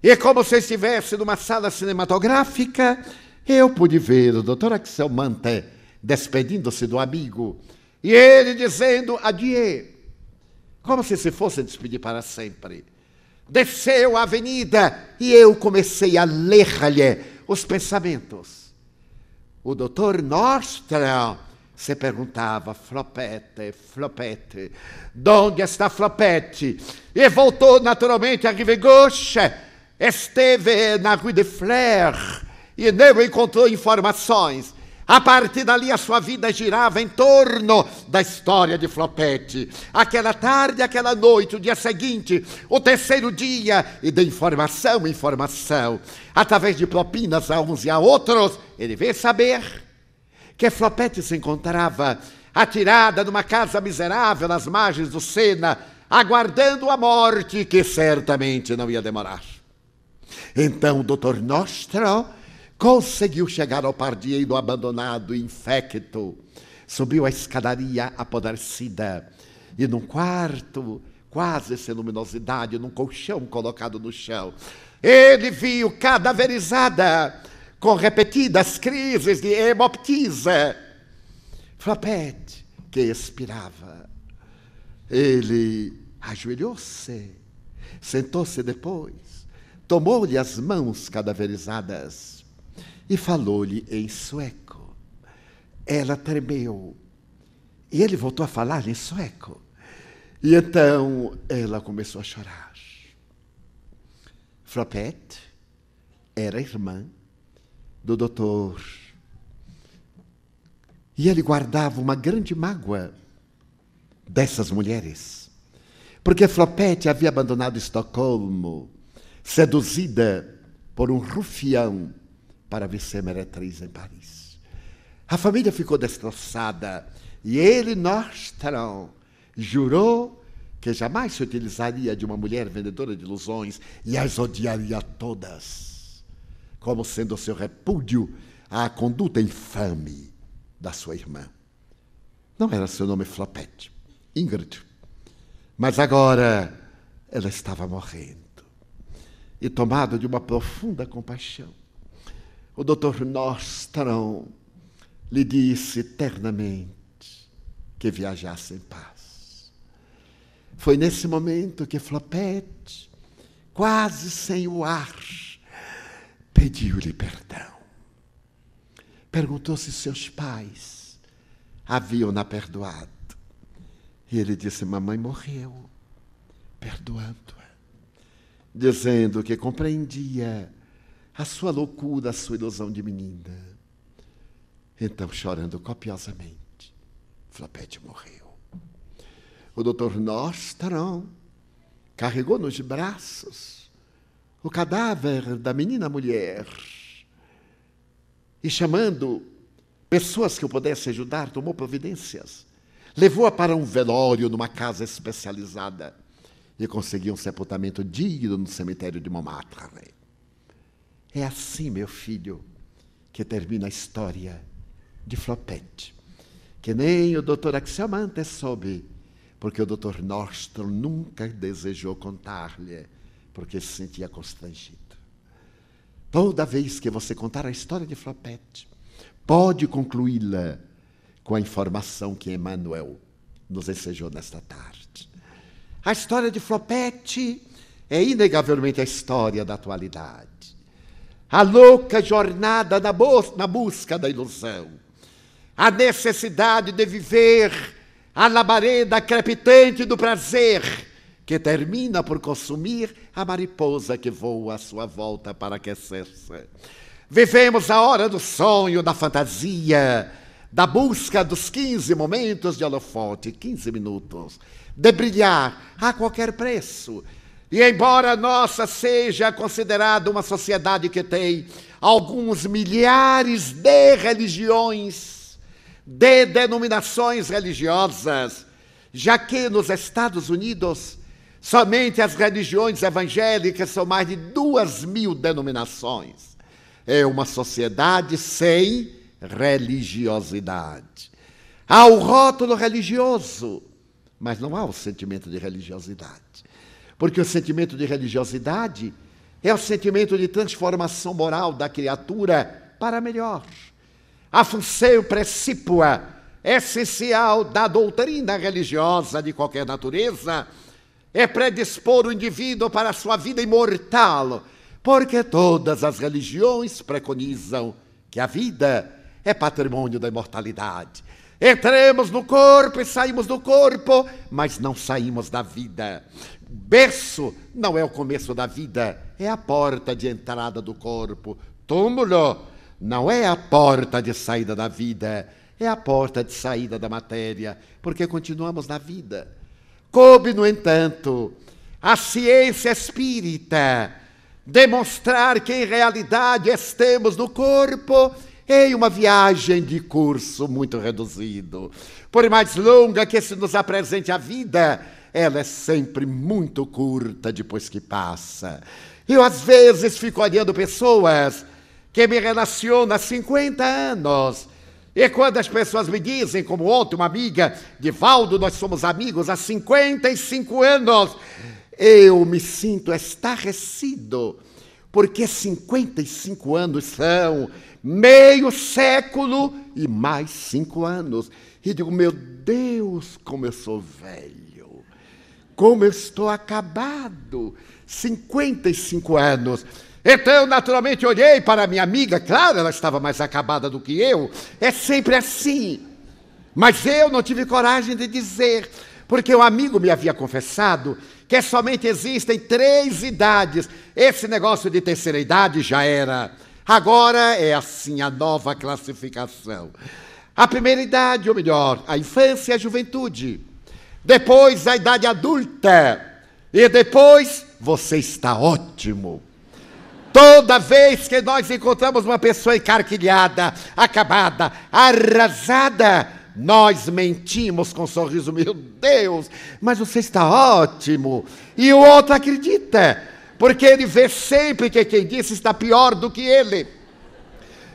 E como se estivesse numa sala cinematográfica, eu pude ver o Dr. Axel Mante despedindo-se do amigo e ele dizendo adieu, como se fosse despedir para sempre. Desceu a avenida e eu comecei a ler-lhe os pensamentos. O Dr. Nordstrom se perguntava: Flopete, Flopete, onde está Flopete? E voltou naturalmente à Rive Gauche, esteve na Rue de Flers e não encontrou informações. A partir dali, a sua vida girava em torno da história de Flopete. Aquela tarde, aquela noite, o dia seguinte, o terceiro dia, e de informação em informação, através de propinas a uns e a outros, ele veio saber que Flopete se encontrava atirada numa casa miserável nas margens do Sena, aguardando a morte, que certamente não ia demorar. Então o Dr. Nordstrom conseguiu chegar ao pardieiro abandonado e infecto. Subiu a escadaria apodrecida e num quarto, quase sem luminosidade, num colchão colocado no chão, ele viu cadaverizada, com repetidas crises de hemoptise, Flopete, que expirava. Ele ajoelhou-se, sentou-se depois, tomou-lhe as mãos cadaverizadas e falou-lhe em sueco. Ela tremeu e ele voltou a falar em sueco. E então ela começou a chorar. Flopete era irmã do doutor. E ele guardava uma grande mágoa dessas mulheres, porque Flopete havia abandonado Estocolmo, seduzida por um rufião para vir ser meretriz em Paris. A família ficou destroçada e ele, Nordstrom, jurou que jamais se utilizaria de uma mulher vendedora de ilusões e as odiaria todas, como sendo o seu repúdio à conduta infame da sua irmã. Não era seu nome Flopete, Ingrid, mas agora ela estava morrendo. E tomado de uma profunda compaixão, o Dr. Nordstrom lhe disse ternamente que viajasse em paz. Foi nesse momento que Flopete, quase sem o ar, pediu-lhe perdão. Perguntou se seus pais haviam-na perdoado. E ele disse: mamãe morreu, perdoando-a, dizendo que compreendia a sua loucura, a sua ilusão de menina. Então, chorando copiosamente, Flopete morreu. O Dr. Nordstrom carregou nos braços o cadáver da menina mulher e, chamando pessoas que o pudessem ajudar, tomou providências. Levou-a para um velório numa casa especializada e conseguiu um sepultamento digno no cemitério de Montmartre. É assim, meu filho, que termina a história de Flopete, que nem o Dr. Axel Mante soube, porque o Dr. Nordstrom nunca desejou contar-lhe, porque se sentia constrangido. Toda vez que você contar a história de Flopete, pode concluí-la com a informação que Emmanuel nos ensejou nesta tarde. A história de Flopete é inegavelmente a história da atualidade. A louca jornada na busca da ilusão. A necessidade de viver a labareda crepitante do prazer, que termina por consumir a mariposa que voa à sua volta para aquecer-se. Vivemos a hora do sonho, da fantasia, da busca dos 15 momentos de holofote, 15 minutos, de brilhar a qualquer preço, E embora a nossa seja considerada uma sociedade que tem alguns milhares de religiões, de denominações religiosas, já que nos Estados Unidos somente as religiões evangélicas são mais de 2.000 denominações. É uma sociedade sem religiosidade. Há o rótulo religioso, mas não há o sentimento de religiosidade. Porque o sentimento de religiosidade é o sentimento de transformação moral da criatura para melhor. A função precípua, essencial da doutrina religiosa de qualquer natureza é predispor o indivíduo para a sua vida imortal, porque todas as religiões preconizam que a vida é patrimônio da imortalidade. Entramos no corpo e saímos do corpo, mas não saímos da vida. Berço não é o começo da vida, é a porta de entrada do corpo. Túmulo não é a porta de saída da vida, é a porta de saída da matéria, porque continuamos na vida. Coube, no entanto, a ciência espírita demonstrar que, em realidade, estamos no corpo em uma viagem de curso muito reduzido. Por mais longa que se nos apresente a vida, ela é sempre muito curta depois que passa. Eu, às vezes, fico olhando pessoas que me relacionam há 50 anos. E quando as pessoas me dizem, como ontem uma amiga, Divaldo, nós somos amigos há 55 anos, eu me sinto estarrecido, porque 55 anos são meio século e mais 5 anos. E digo, meu Deus, como eu sou velho, como eu estou acabado, 55 anos. Então, naturalmente, olhei para a minha amiga, claro, ela estava mais acabada do que eu, é sempre assim. Mas eu não tive coragem de dizer, porque um amigo me havia confessado que somente existem 3 idades. Esse negócio de terceira idade já era. Agora é assim a nova classificação. A primeira idade, ou melhor, a infância e a juventude. Depois a idade adulta. E depois você está ótimo. Toda vez que nós encontramos uma pessoa encarquilhada, acabada, arrasada, nós mentimos com um sorriso, meu Deus, mas você está ótimo. E o outro acredita, porque ele vê sempre que quem disse está pior do que ele.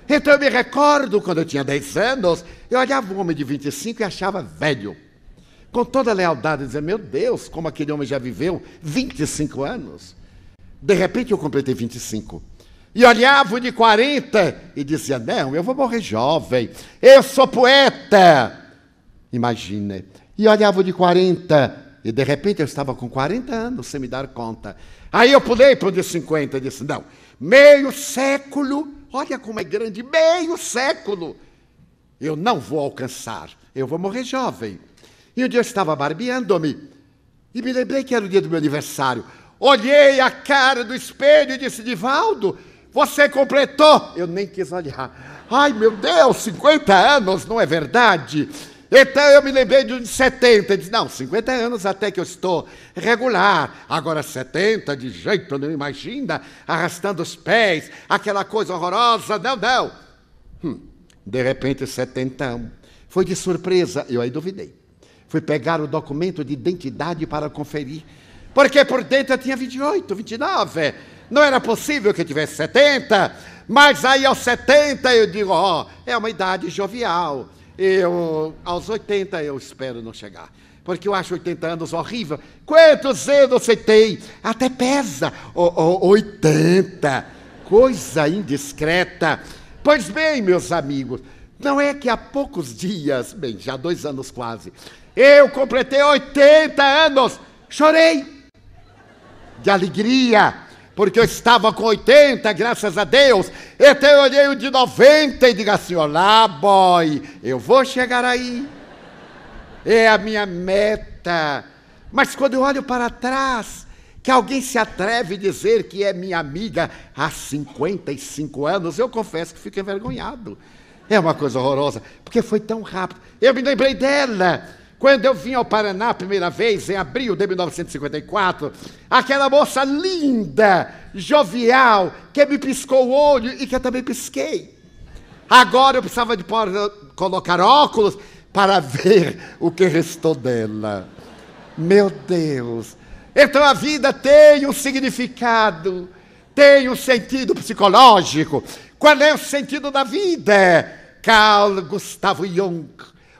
Então eu me recordo, quando eu tinha 10 anos, eu olhava um homem de 25 e achava velho. Com toda a lealdade, dizia, meu Deus, como aquele homem já viveu 25 anos. De repente eu completei 25. E olhava o de 40 e dizia, não, eu vou morrer jovem, eu sou poeta. Imagine. E olhava o de 40 e de repente eu estava com 40 anos, sem me dar conta. Aí eu pulei para o de 50 e disse, não, meio século, olha como é grande, meio século. Eu não vou alcançar, eu vou morrer jovem. E um dia eu estava barbeando-me e me lembrei que era o dia do meu aniversário. Olhei a cara do espelho e disse, Divaldo, você completou. Eu nem quis olhar. Ai, meu Deus, 50 anos, não é verdade? Então eu me lembrei de 70. Disse, não, 50 anos até que eu estou regular. Agora 70, de jeito nenhum, imagina, arrastando os pés, aquela coisa horrorosa. Não, não. De repente, 70. Foi de surpresa, eu aí duvidei. Fui pegar o documento de identidade para conferir. Porque por dentro eu tinha 28, 29. Não era possível que eu tivesse 70. Mas aí aos 70 eu digo, é uma idade jovial. Aos 80 eu espero não chegar. Porque eu acho 80 anos horrível. Quantos anos você tem? Até pesa. 80. Coisa indiscreta. Pois bem, meus amigos, não é que há poucos dias, bem, já 2 anos quase, eu completei 80 anos. Chorei de alegria, porque eu estava com 80, graças a Deus. Então eu olhei o de 90 e digo assim, olá, boy, eu vou chegar aí. É a minha meta. Mas quando eu olho para trás, que alguém se atreve a dizer que é minha amiga há 55 anos, eu confesso que fico envergonhado. É uma coisa horrorosa, porque foi tão rápido. Eu me lembrei dela Quando eu vim ao Paraná a primeira vez, em abril de 1954, aquela moça linda, jovial, que me piscou o olho e que eu também pisquei. Agora eu precisava de colocar óculos para ver o que restou dela. Meu Deus! Então a vida tem um significado, tem um sentido psicológico. Qual é o sentido da vida? Carl Gustav Jung,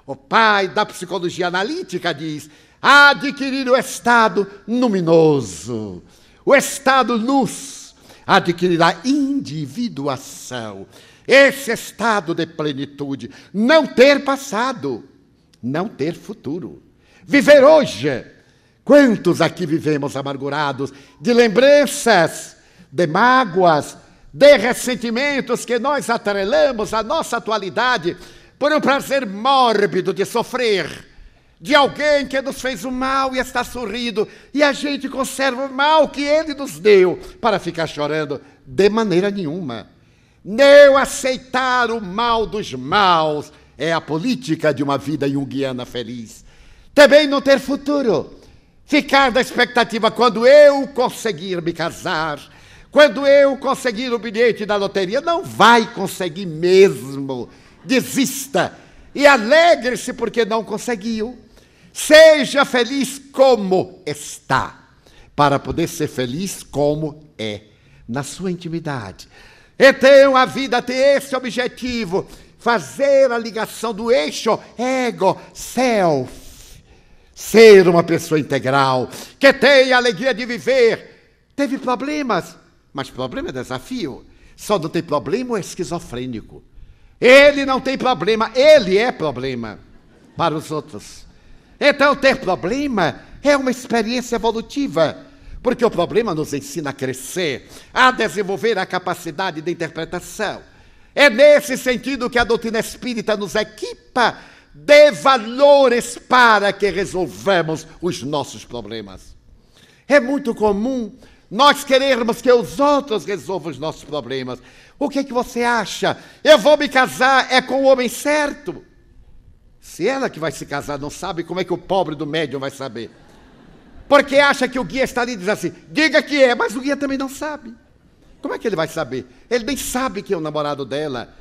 o pai da psicologia analítica, diz: adquirir o estado luminoso, o estado luz, adquirir a individuação, esse estado de plenitude, não ter passado, não ter futuro, viver hoje. Quantos aqui vivemos amargurados de lembranças, de mágoas, de ressentimentos que nós atrelamos à nossa atualidade por um prazer mórbido de sofrer, de alguém que nos fez o mal e está sorrindo, e a gente conserva o mal que ele nos deu para ficar chorando? De maneira nenhuma. Não aceitar o mal dos maus é a política de uma vida junguiana feliz. Também não ter futuro. Ficar da expectativa: quando eu conseguir me casar, quando eu conseguir o bilhete da loteria. Não vai conseguir mesmo. Desista e alegre-se porque não conseguiu. Seja feliz como está, para poder ser feliz como é, na sua intimidade. Então a vida tem esse objetivo: fazer a ligação do eixo ego-self. Ser uma pessoa integral, que tem a alegria de viver. Teve problemas, mas problema é desafio. Só não tem problema o esquizofrênico. Ele não tem problema, ele é problema para os outros. Então ter problema é uma experiência evolutiva, porque o problema nos ensina a crescer, a desenvolver a capacidade de interpretação. É nesse sentido que a doutrina espírita nos equipa de valores para que resolvamos os nossos problemas. É muito comum nós querermos que os outros resolvam os nossos problemas. O que é que você acha? Eu vou me casar, é com o homem certo? Se ela que vai se casar não sabe, como é que o pobre do médium vai saber? Porque acha que o guia está ali e diz assim: diga que é, mas o guia também não sabe. Como é que ele vai saber? Ele nem sabe que é o namorado dela.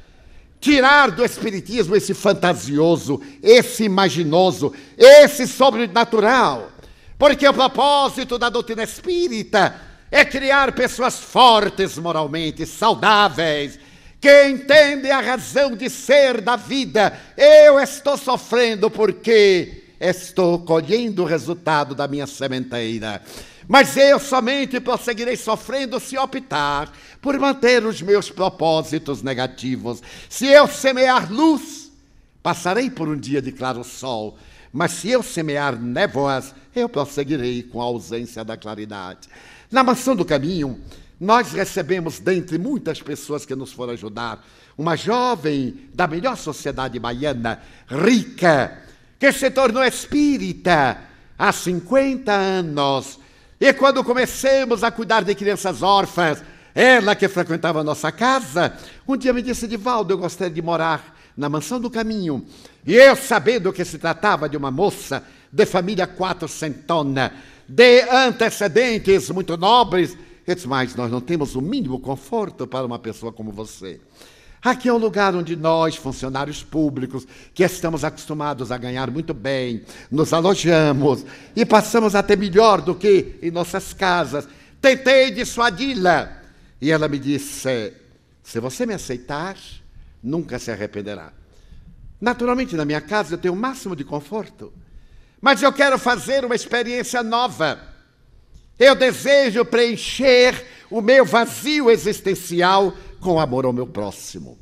Tirar do espiritismo esse fantasioso, esse imaginoso, esse sobrenatural. Porque o propósito da doutrina espírita é criar pessoas fortes moralmente, saudáveis, que entendem a razão de ser da vida. Eu estou sofrendo porque estou colhendo o resultado da minha sementeira. Mas eu somente prosseguirei sofrendo se optar por manter os meus propósitos negativos. Se eu semear luz, passarei por um dia de claro sol. Mas se eu semear névoas, eu prosseguirei com a ausência da claridade. Na Mansão do Caminho, nós recebemos, dentre muitas pessoas que nos foram ajudar, uma jovem da melhor sociedade baiana, rica, que se tornou espírita há 50 anos. E quando comecemos a cuidar de crianças órfãs, ela que frequentava a nossa casa, um dia me disse: Divaldo, eu gostaria de morar na Mansão do Caminho. E eu, sabendo que se tratava de uma moça de família quatrocentona, de antecedentes muito nobres, eu disse: mas nós não temos o mínimo conforto para uma pessoa como você. Aqui é um lugar onde nós, funcionários públicos, que estamos acostumados a ganhar muito bem, nos alojamos e passamos até melhor do que em nossas casas. Tentei dissuadi-la e ela me disse: se você me aceitar, nunca se arrependerá. Naturalmente, na minha casa eu tenho o máximo de conforto, mas eu quero fazer uma experiência nova. Eu desejo preencher o meu vazio existencial com amor ao meu próximo.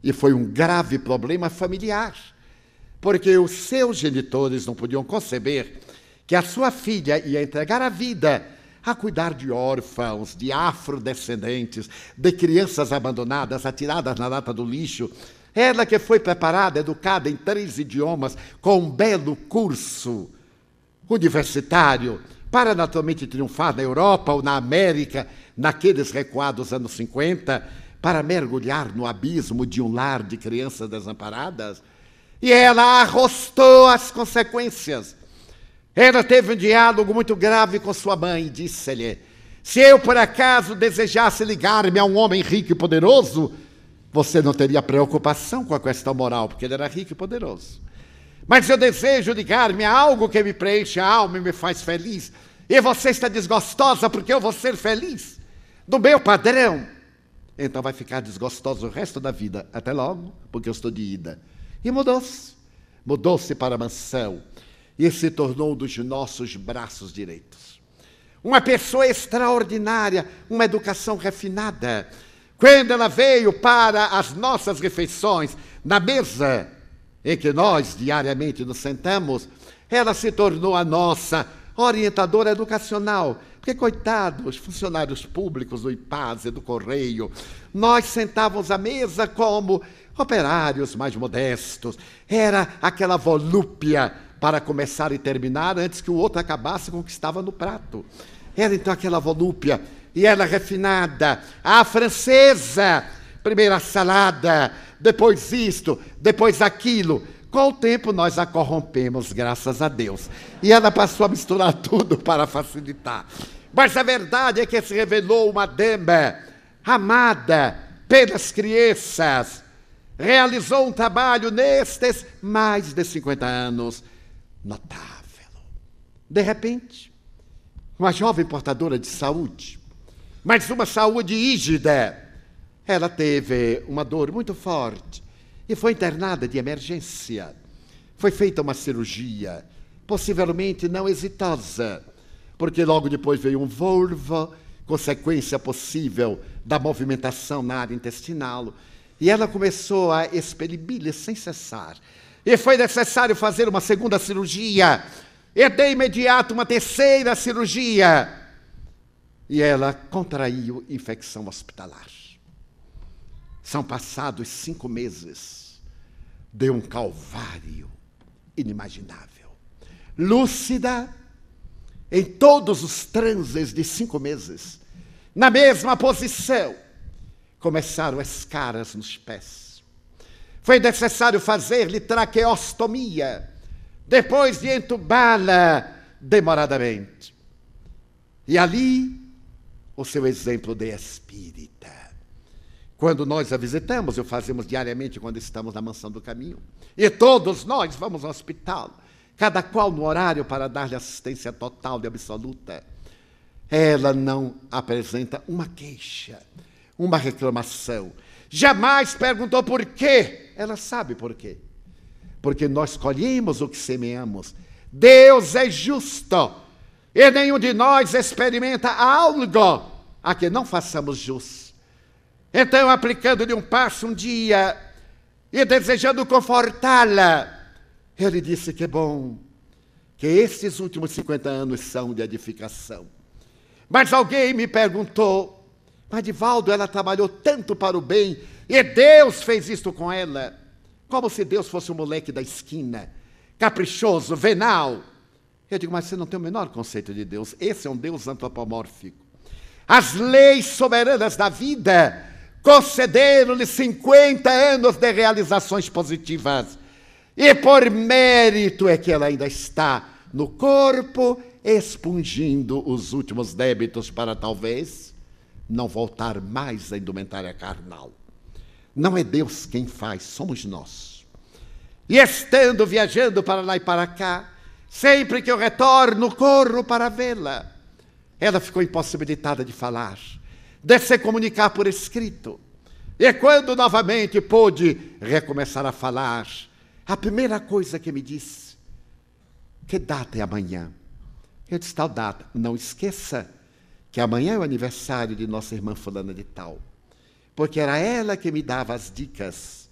E foi um grave problema familiar, porque os seus genitores não podiam conceber que a sua filha ia entregar a vida a cuidar de órfãos, de afrodescendentes, de crianças abandonadas, atiradas na lata do lixo. Ela que foi preparada, educada em 3 idiomas, com um belo curso universitário, para naturalmente triunfar na Europa ou na América, naqueles recuados anos 50, para mergulhar no abismo de um lar de crianças desamparadas. E ela arrostou as consequências. Ela teve um diálogo muito grave com sua mãe e disse-lhe: se eu por acaso desejasse ligar-me a um homem rico e poderoso, você não teria preocupação com a questão moral, porque ele era rico e poderoso. Mas eu desejo ligar-me a algo que me preenche a alma e me faz feliz. E você está desgostosa porque eu vou ser feliz do meu padrão. Então vai ficar desgostoso o resto da vida. Até logo, porque eu estou de ida. E mudou-se. Mudou-se para a mansão e se tornou um dos nossos braços direitos. Uma pessoa extraordinária, uma educação refinada. Quando ela veio para as nossas refeições, na mesa em que nós diariamente nos sentamos, ela se tornou a nossa orientadora educacional. Porque, coitados, os funcionários públicos do IPASE, do Correio, nós sentávamos à mesa como operários mais modestos. Era aquela volúpia para começar e terminar antes que o outro acabasse com o que estava no prato. Era então aquela volúpia, e ela refinada, a francesa, primeiro a salada, depois isto, depois aquilo. Com o tempo nós a corrompemos, graças a Deus. E ela passou a misturar tudo para facilitar. Mas a verdade é que se revelou uma dama amada pelas crianças. Realizou um trabalho nestes mais de 50 anos notável. De repente, uma jovem portadora de saúde, mas uma saúde rígida, ela teve uma dor muito forte e foi internada de emergência. Foi feita uma cirurgia, possivelmente não exitosa, porque logo depois veio um volvo, consequência possível da movimentação na área intestinal, e ela começou a expelir bile sem cessar. E foi necessário fazer uma segunda cirurgia, e de imediato uma terceira cirurgia, e ela contraiu infecção hospitalar. São passados 5 meses de um calvário inimaginável. Lúcida, em todos os transes de 5 meses, na mesma posição, começaram as caras nos pés. Foi necessário fazer-lhe traqueostomia, depois de entubá-la demoradamente. E ali, o seu exemplo de espírita. Quando nós a visitamos, o fazemos diariamente quando estamos na Mansão do Caminho, e todos nós vamos ao hospital, cada qual no horário para dar-lhe assistência total e absoluta, ela não apresenta uma queixa, uma reclamação. Jamais perguntou por quê. Ela sabe por quê. Porque nós colhemos o que semeamos. Deus é justo. E nenhum de nós experimenta algo a que não façamos jus. Então, aplicando-lhe um passo um dia e desejando confortá-la, ele disse que bom, que estes últimos 50 anos são de edificação. Mas alguém me perguntou: mas Divaldo, ela trabalhou tanto para o bem e Deus fez isto com ela, como se Deus fosse um moleque da esquina, caprichoso, venal. Eu digo: mas você não tem o menor conceito de Deus. Esse é um Deus antropomórfico. As leis soberanas da vida concederam-lhe 50 anos de realizações positivas. E por mérito é que ela ainda está no corpo, expungindo os últimos débitos para talvez não voltar mais à indumentária carnal. Não é Deus quem faz, somos nós. E estando viajando para lá e para cá, sempre que eu retorno, corro para vê-la. Ela ficou impossibilitada de falar, de se comunicar por escrito. E quando novamente pôde recomeçar a falar, a primeira coisa que me disse: que data é amanhã? Eu disse: tal data. Não esqueça que amanhã é o aniversário de nossa irmã fulana de tal. Porque era ela que me dava as dicas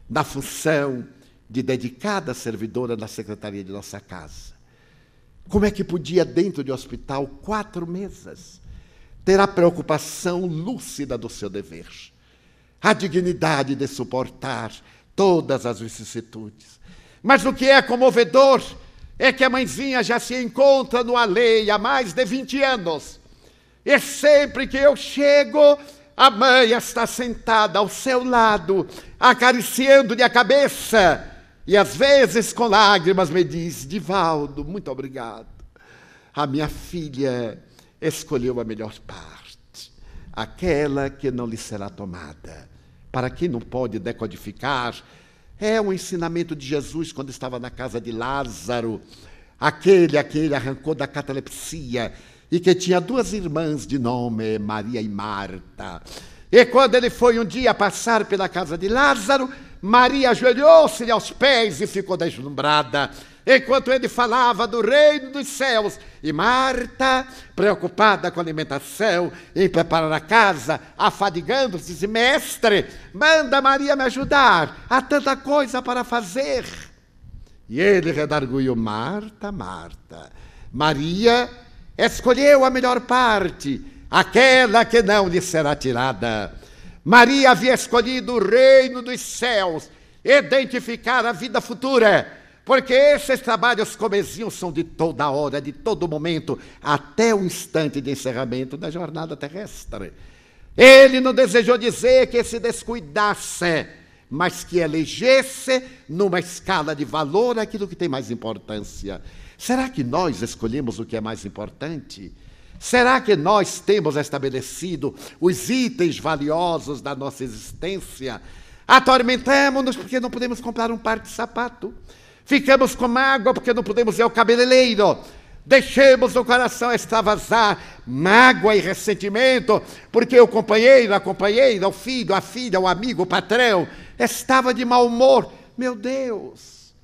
na função de dedicada servidora da secretaria de nossa casa. Como é que podia, dentro de um hospital, 4 meses, ter a preocupação lúcida do seu dever, a dignidade de suportar todas as vicissitudes? Mas o que é comovedor é que a mãezinha já se encontra no além há mais de 20 anos. E sempre que eu chego, a mãe está sentada ao seu lado, acariciando-lhe a cabeça E às vezes com lágrimas me diz: Divaldo, muito obrigado. A minha filha escolheu a melhor parte, aquela que não lhe será tomada. Para quem não pode decodificar, é um ensinamento de Jesus quando estava na casa de Lázaro, aquele a que ele arrancou da catalepsia e que tinha duas irmãs de nome Maria e Marta. E quando ele foi um dia passar pela casa de Lázaro, Maria ajoelhou-se-lhe aos pés e ficou deslumbrada, enquanto ele falava do reino dos céus. E Marta, preocupada com a alimentação, em preparar a casa, afadigando-se, disse: Mestre, manda Maria me ajudar, há tanta coisa para fazer. E ele redarguiu: Marta, Marta, Maria escolheu a melhor parte, aquela que não lhe será tirada. Maria havia escolhido o reino dos céus, identificar a vida futura, porque esses trabalhos comezinhos são de toda hora, de todo momento, até o instante de encerramento da jornada terrestre. Ele não desejou dizer que se descuidasse, mas que elegesse numa escala de valor aquilo que tem mais importância. Será que nós escolhemos o que é mais importante? Será que nós temos estabelecido os itens valiosos da nossa existência? Atormentamos-nos porque não podemos comprar um par de sapato. Ficamos com mágoa porque não podemos ir ao cabeleireiro. Deixemos o coração extravasar mágoa e ressentimento porque o companheiro, a companheira, o filho, a filha, o amigo, o patrão estava de mau humor. Meu Deus!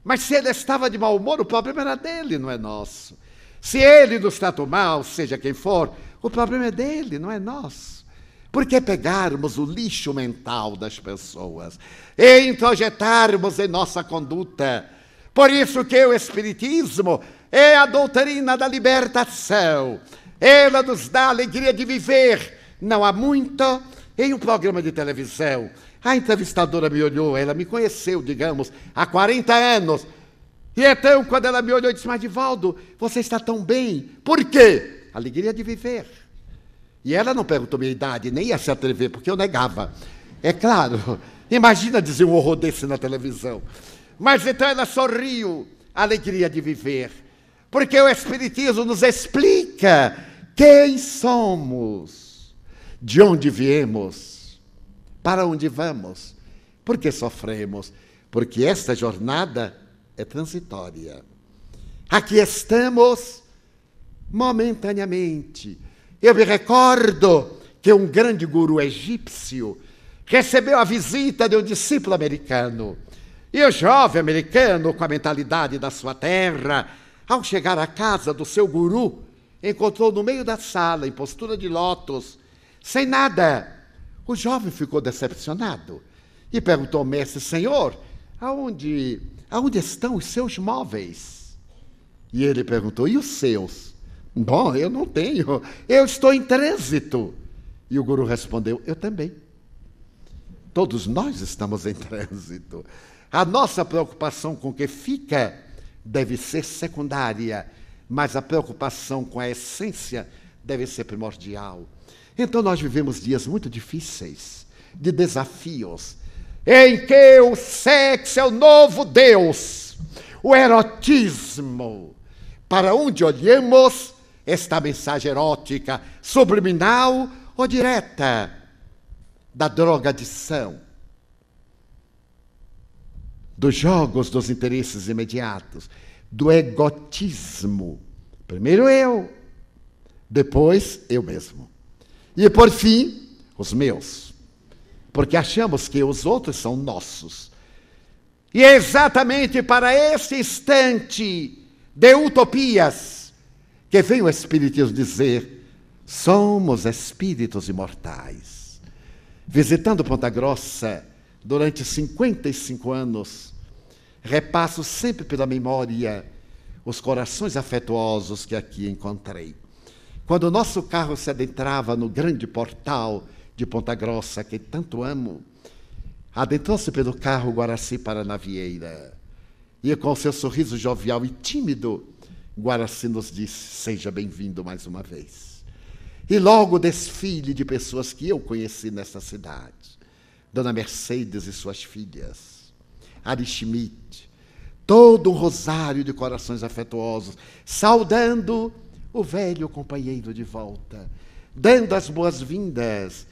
Mas se ele estava de mau humor, o problema era dele, não é nosso. Se ele nos tratou mal, seja quem for, o problema é dele, não é nosso. Por que pegarmos o lixo mental das pessoas e introjetarmos em nossa conduta? Por isso que o Espiritismo é a doutrina da libertação. Ela nos dá a alegria de viver. Não há muito, em um programa de televisão, a entrevistadora me olhou, ela me conheceu, digamos, há 40 anos. E então, quando ela me olhou, eu disse: Mas, Divaldo, você está tão bem. Por quê? Alegria de viver. E ela não perguntou minha idade, nem ia se atrever, porque eu negava. É claro, imagina dizer um horror desse na televisão. Mas então ela sorriu, alegria de viver. Porque o Espiritismo nos explica quem somos, de onde viemos, para onde vamos, por que sofremos, porque esta jornada é transitória. Aqui estamos momentaneamente. Eu me recordo que um grande guru egípcio recebeu a visita de um discípulo americano. E o jovem americano, com a mentalidade da sua terra, ao chegar à casa do seu guru, encontrou no meio da sala, em postura de lótus, sem nada. O jovem ficou decepcionado e perguntou ao mestre: Senhor, aonde estão os seus móveis? E ele perguntou: e os seus? Bom, eu não tenho, eu estou em trânsito. E o guru respondeu: eu também. Todos nós estamos em trânsito. A nossa preocupação com o que fica deve ser secundária, mas a preocupação com a essência deve ser primordial. Então nós vivemos dias muito difíceis, de desafios, em que o sexo é o novo Deus, o erotismo. Para onde olhamos, esta mensagem erótica, subliminal ou direta, da drogadição, dos jogos dos interesses imediatos, do egotismo. Primeiro eu, depois eu mesmo. E por fim, os meus. Porque achamos que os outros são nossos. E é exatamente para esse instante de utopias que vem o Espiritismo dizer: somos espíritos imortais. Visitando Ponta Grossa durante 55 anos, repasso sempre pela memória os corações afetuosos que aqui encontrei. Quando o nosso carro se adentrava no grande portal de Ponta Grossa, que tanto amo, adentrou-se pelo carro Guaraci Paranavieira. E com seu sorriso jovial e tímido, Guaraci nos disse: seja bem-vindo mais uma vez. E logo o desfile de pessoas que eu conheci nesta cidade. Dona Mercedes e suas filhas. Ari Schmidt, todo um rosário de corações afetuosos, saudando o velho companheiro de volta, dando as boas-vindas.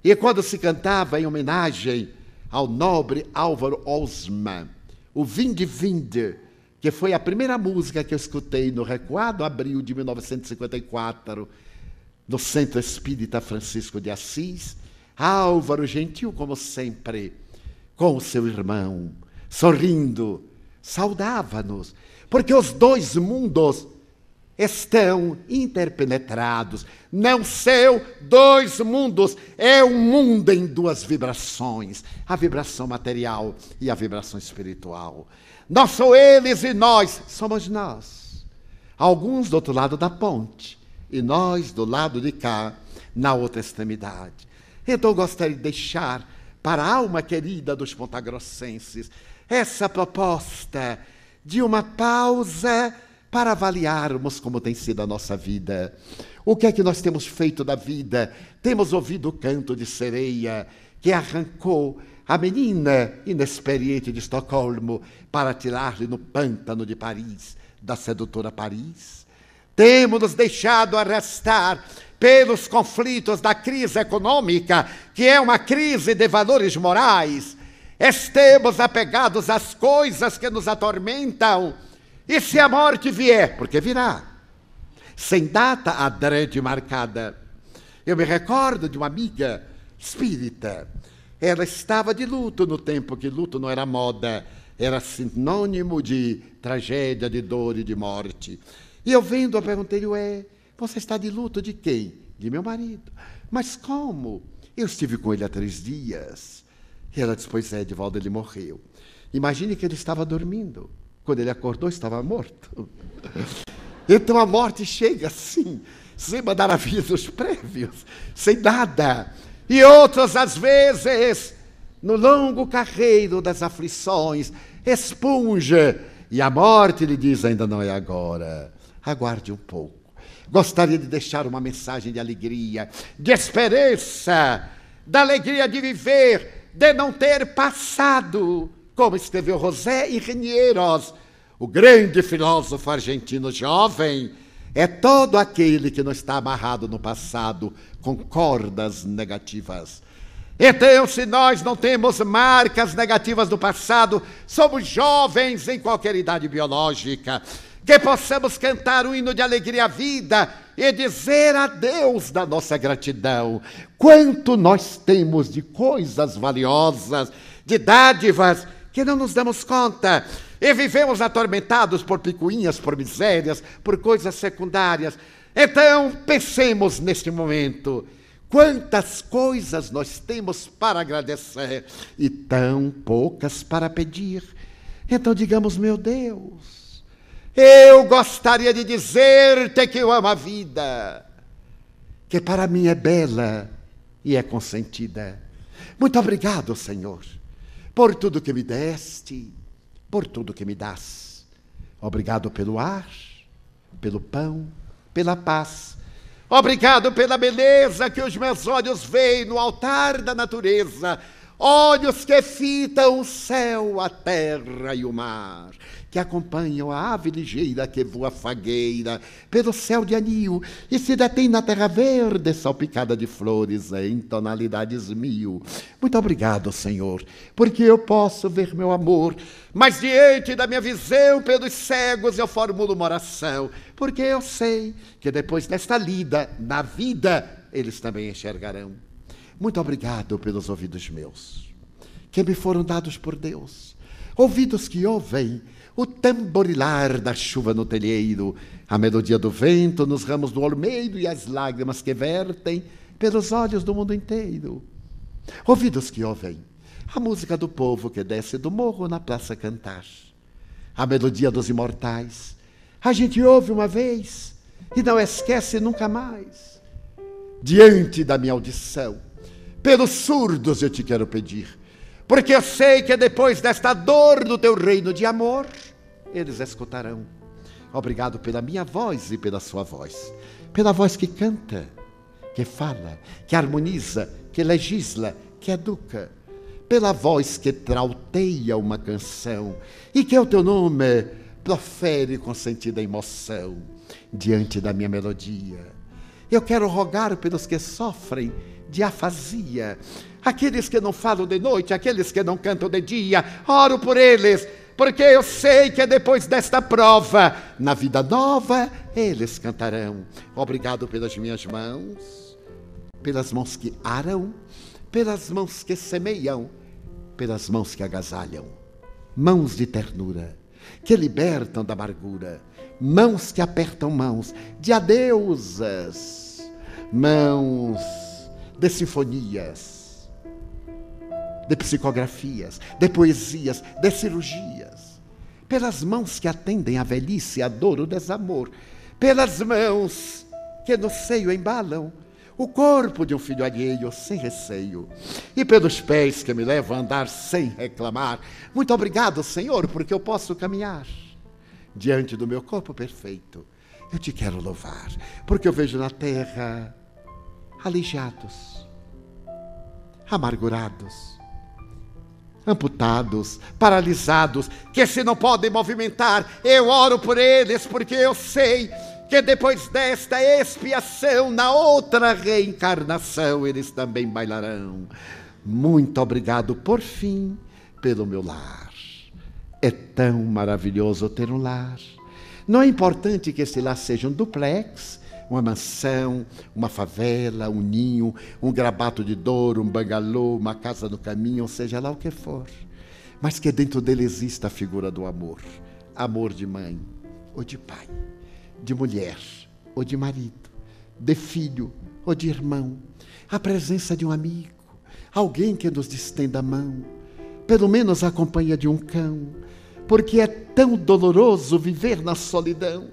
E quando se cantava em homenagem ao nobre Álvaro Osman, o Vinde Vinde, que foi a primeira música que eu escutei no recuado abril de 1954, no Centro Espírita Francisco de Assis, Álvaro, gentil como sempre, com o seu irmão, sorrindo, saudava-nos, porque os dois mundos estão interpenetrados. Não são dois mundos, é um mundo em duas vibrações, a vibração material e a vibração espiritual. Nós somos eles e nós somos nós. Alguns do outro lado da ponte e nós do lado de cá, na outra extremidade. Então eu gostaria de deixar para a alma querida dos pontagrossenses essa proposta de uma pausa para avaliarmos como tem sido a nossa vida. O que é que nós temos feito da vida? Temos ouvido o canto de sereia que arrancou a menina inexperiente de Estocolmo para tirar-lhe no pântano de Paris, da sedutora Paris. Temos nos deixado arrastar pelos conflitos da crise econômica, que é uma crise de valores morais. Estamos apegados às coisas que nos atormentam. E se a morte vier, porque virá, sem data adrede marcada. Eu me recordo de uma amiga espírita. Ela estava de luto no tempo que luto não era moda, era sinônimo de tragédia, de dor e de morte. E eu vendo, eu perguntei, você está de luto de quem? De meu marido. Mas como? Eu estive com ele há 3 dias. E ela disse, pois é, Edivaldo, ele morreu. Imagine que ele estava dormindo. Quando ele acordou, estava morto. Então a morte chega assim, sem mandar avisos prévios, sem nada. E outros, às vezes, no longo carreiro das aflições, expunge. E a morte lhe diz, ainda não é agora. Aguarde um pouco. Gostaria de deixar uma mensagem de alegria, de esperança, da alegria de viver, de não ter passado, como escreveu José Ingenieros, o grande filósofo argentino jovem, é todo aquele que não está amarrado no passado com cordas negativas. Então, se nós não temos marcas negativas do passado, somos jovens em qualquer idade biológica, que possamos cantar o hino de alegria à vida e dizer a Deus da nossa gratidão. Quanto nós temos de coisas valiosas, de dádivas, que não nos damos conta. E vivemos atormentados por picuinhas, por misérias, por coisas secundárias. Então, pensemos neste momento. Quantas coisas nós temos para agradecer e tão poucas para pedir. Então digamos, meu Deus, eu gostaria de dizer-te que eu amo a vida, que para mim é bela e é consentida. Muito obrigado, Senhor, por tudo que me deste, por tudo que me dás. Obrigado pelo ar, pelo pão, pela paz. Obrigado pela beleza que os meus olhos veem no altar da natureza. Olhos que fitam o céu, a terra e o mar, que acompanham a ave ligeira que voa fagueira pelo céu de anil e se detém na terra verde salpicada de flores em tonalidades 1000. Muito obrigado, Senhor, porque eu posso ver meu amor, mas diante da minha visão pelos cegos eu formulo uma oração, porque eu sei que depois desta lida, na vida, eles também enxergarão. Muito obrigado pelos ouvidos meus, que me foram dados por Deus. Ouvidos que ouvem o tamborilar da chuva no telheiro, a melodia do vento nos ramos do olmeiro e as lágrimas que vertem pelos olhos do mundo inteiro. Ouvidos que ouvem a música do povo que desce do morro na praça cantar, a melodia dos imortais. A gente ouve uma vez e não esquece nunca mais. Diante da minha audição, pelos surdos eu te quero pedir, porque eu sei que depois desta dor do teu reino de amor, eles escutarão. Obrigado pela minha voz e pela sua voz, pela voz que canta, que fala, que harmoniza, que legisla, que educa, pela voz que trauteia uma canção e que o teu nome profere com sentida emoção diante da minha melodia. Eu quero rogar pelos que sofrem de afasia, aqueles que não falam de noite, aqueles que não cantam de dia. Oro por eles, porque eu sei que depois desta prova, na vida nova, eles cantarão. Obrigado pelas minhas mãos, pelas mãos que aram, pelas mãos que semeiam, pelas mãos que agasalham. Mãos de ternura, que libertam da amargura. Mãos que apertam mãos de adeusas. Mãos de sinfonias, de psicografias, de poesias, de cirurgias. Pelas mãos que atendem a velhice, a dor, o desamor. Pelas mãos que no seio embalam o corpo de um filho alheio sem receio. E pelos pés que me levam a andar sem reclamar. Muito obrigado, Senhor, porque eu posso caminhar diante do meu corpo perfeito. Eu te quero louvar, porque eu vejo na terra aleijados, amargurados, amputados, paralisados, que se não podem movimentar. Eu oro por eles, porque eu sei que depois desta expiação, na outra reencarnação, eles também bailarão. Muito obrigado, por fim, pelo meu lar. É tão maravilhoso ter um lar. Não é importante que esse lar seja um duplex, uma mansão, uma favela, um ninho, um grabato de Douro, um bangalô, uma casa no caminho, ou seja lá o que for. Mas que dentro dele exista a figura do amor. Amor de mãe ou de pai, de mulher ou de marido, de filho ou de irmão. A presença de um amigo, alguém que nos estenda a mão, pelo menos a companhia de um cão, porque é tão doloroso viver na solidão.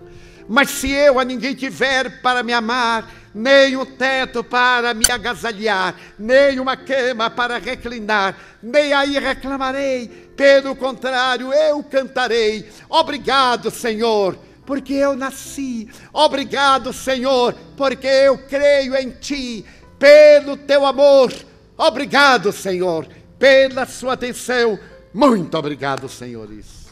Mas se eu a ninguém tiver para me amar, nem um teto para me agasalhar, nem uma cama para reclinar, nem aí reclamarei, pelo contrário, eu cantarei. Obrigado, Senhor, porque eu nasci. Obrigado, Senhor, porque eu creio em Ti, pelo Teu amor. Obrigado, Senhor, pela sua atenção. Muito obrigado, senhores.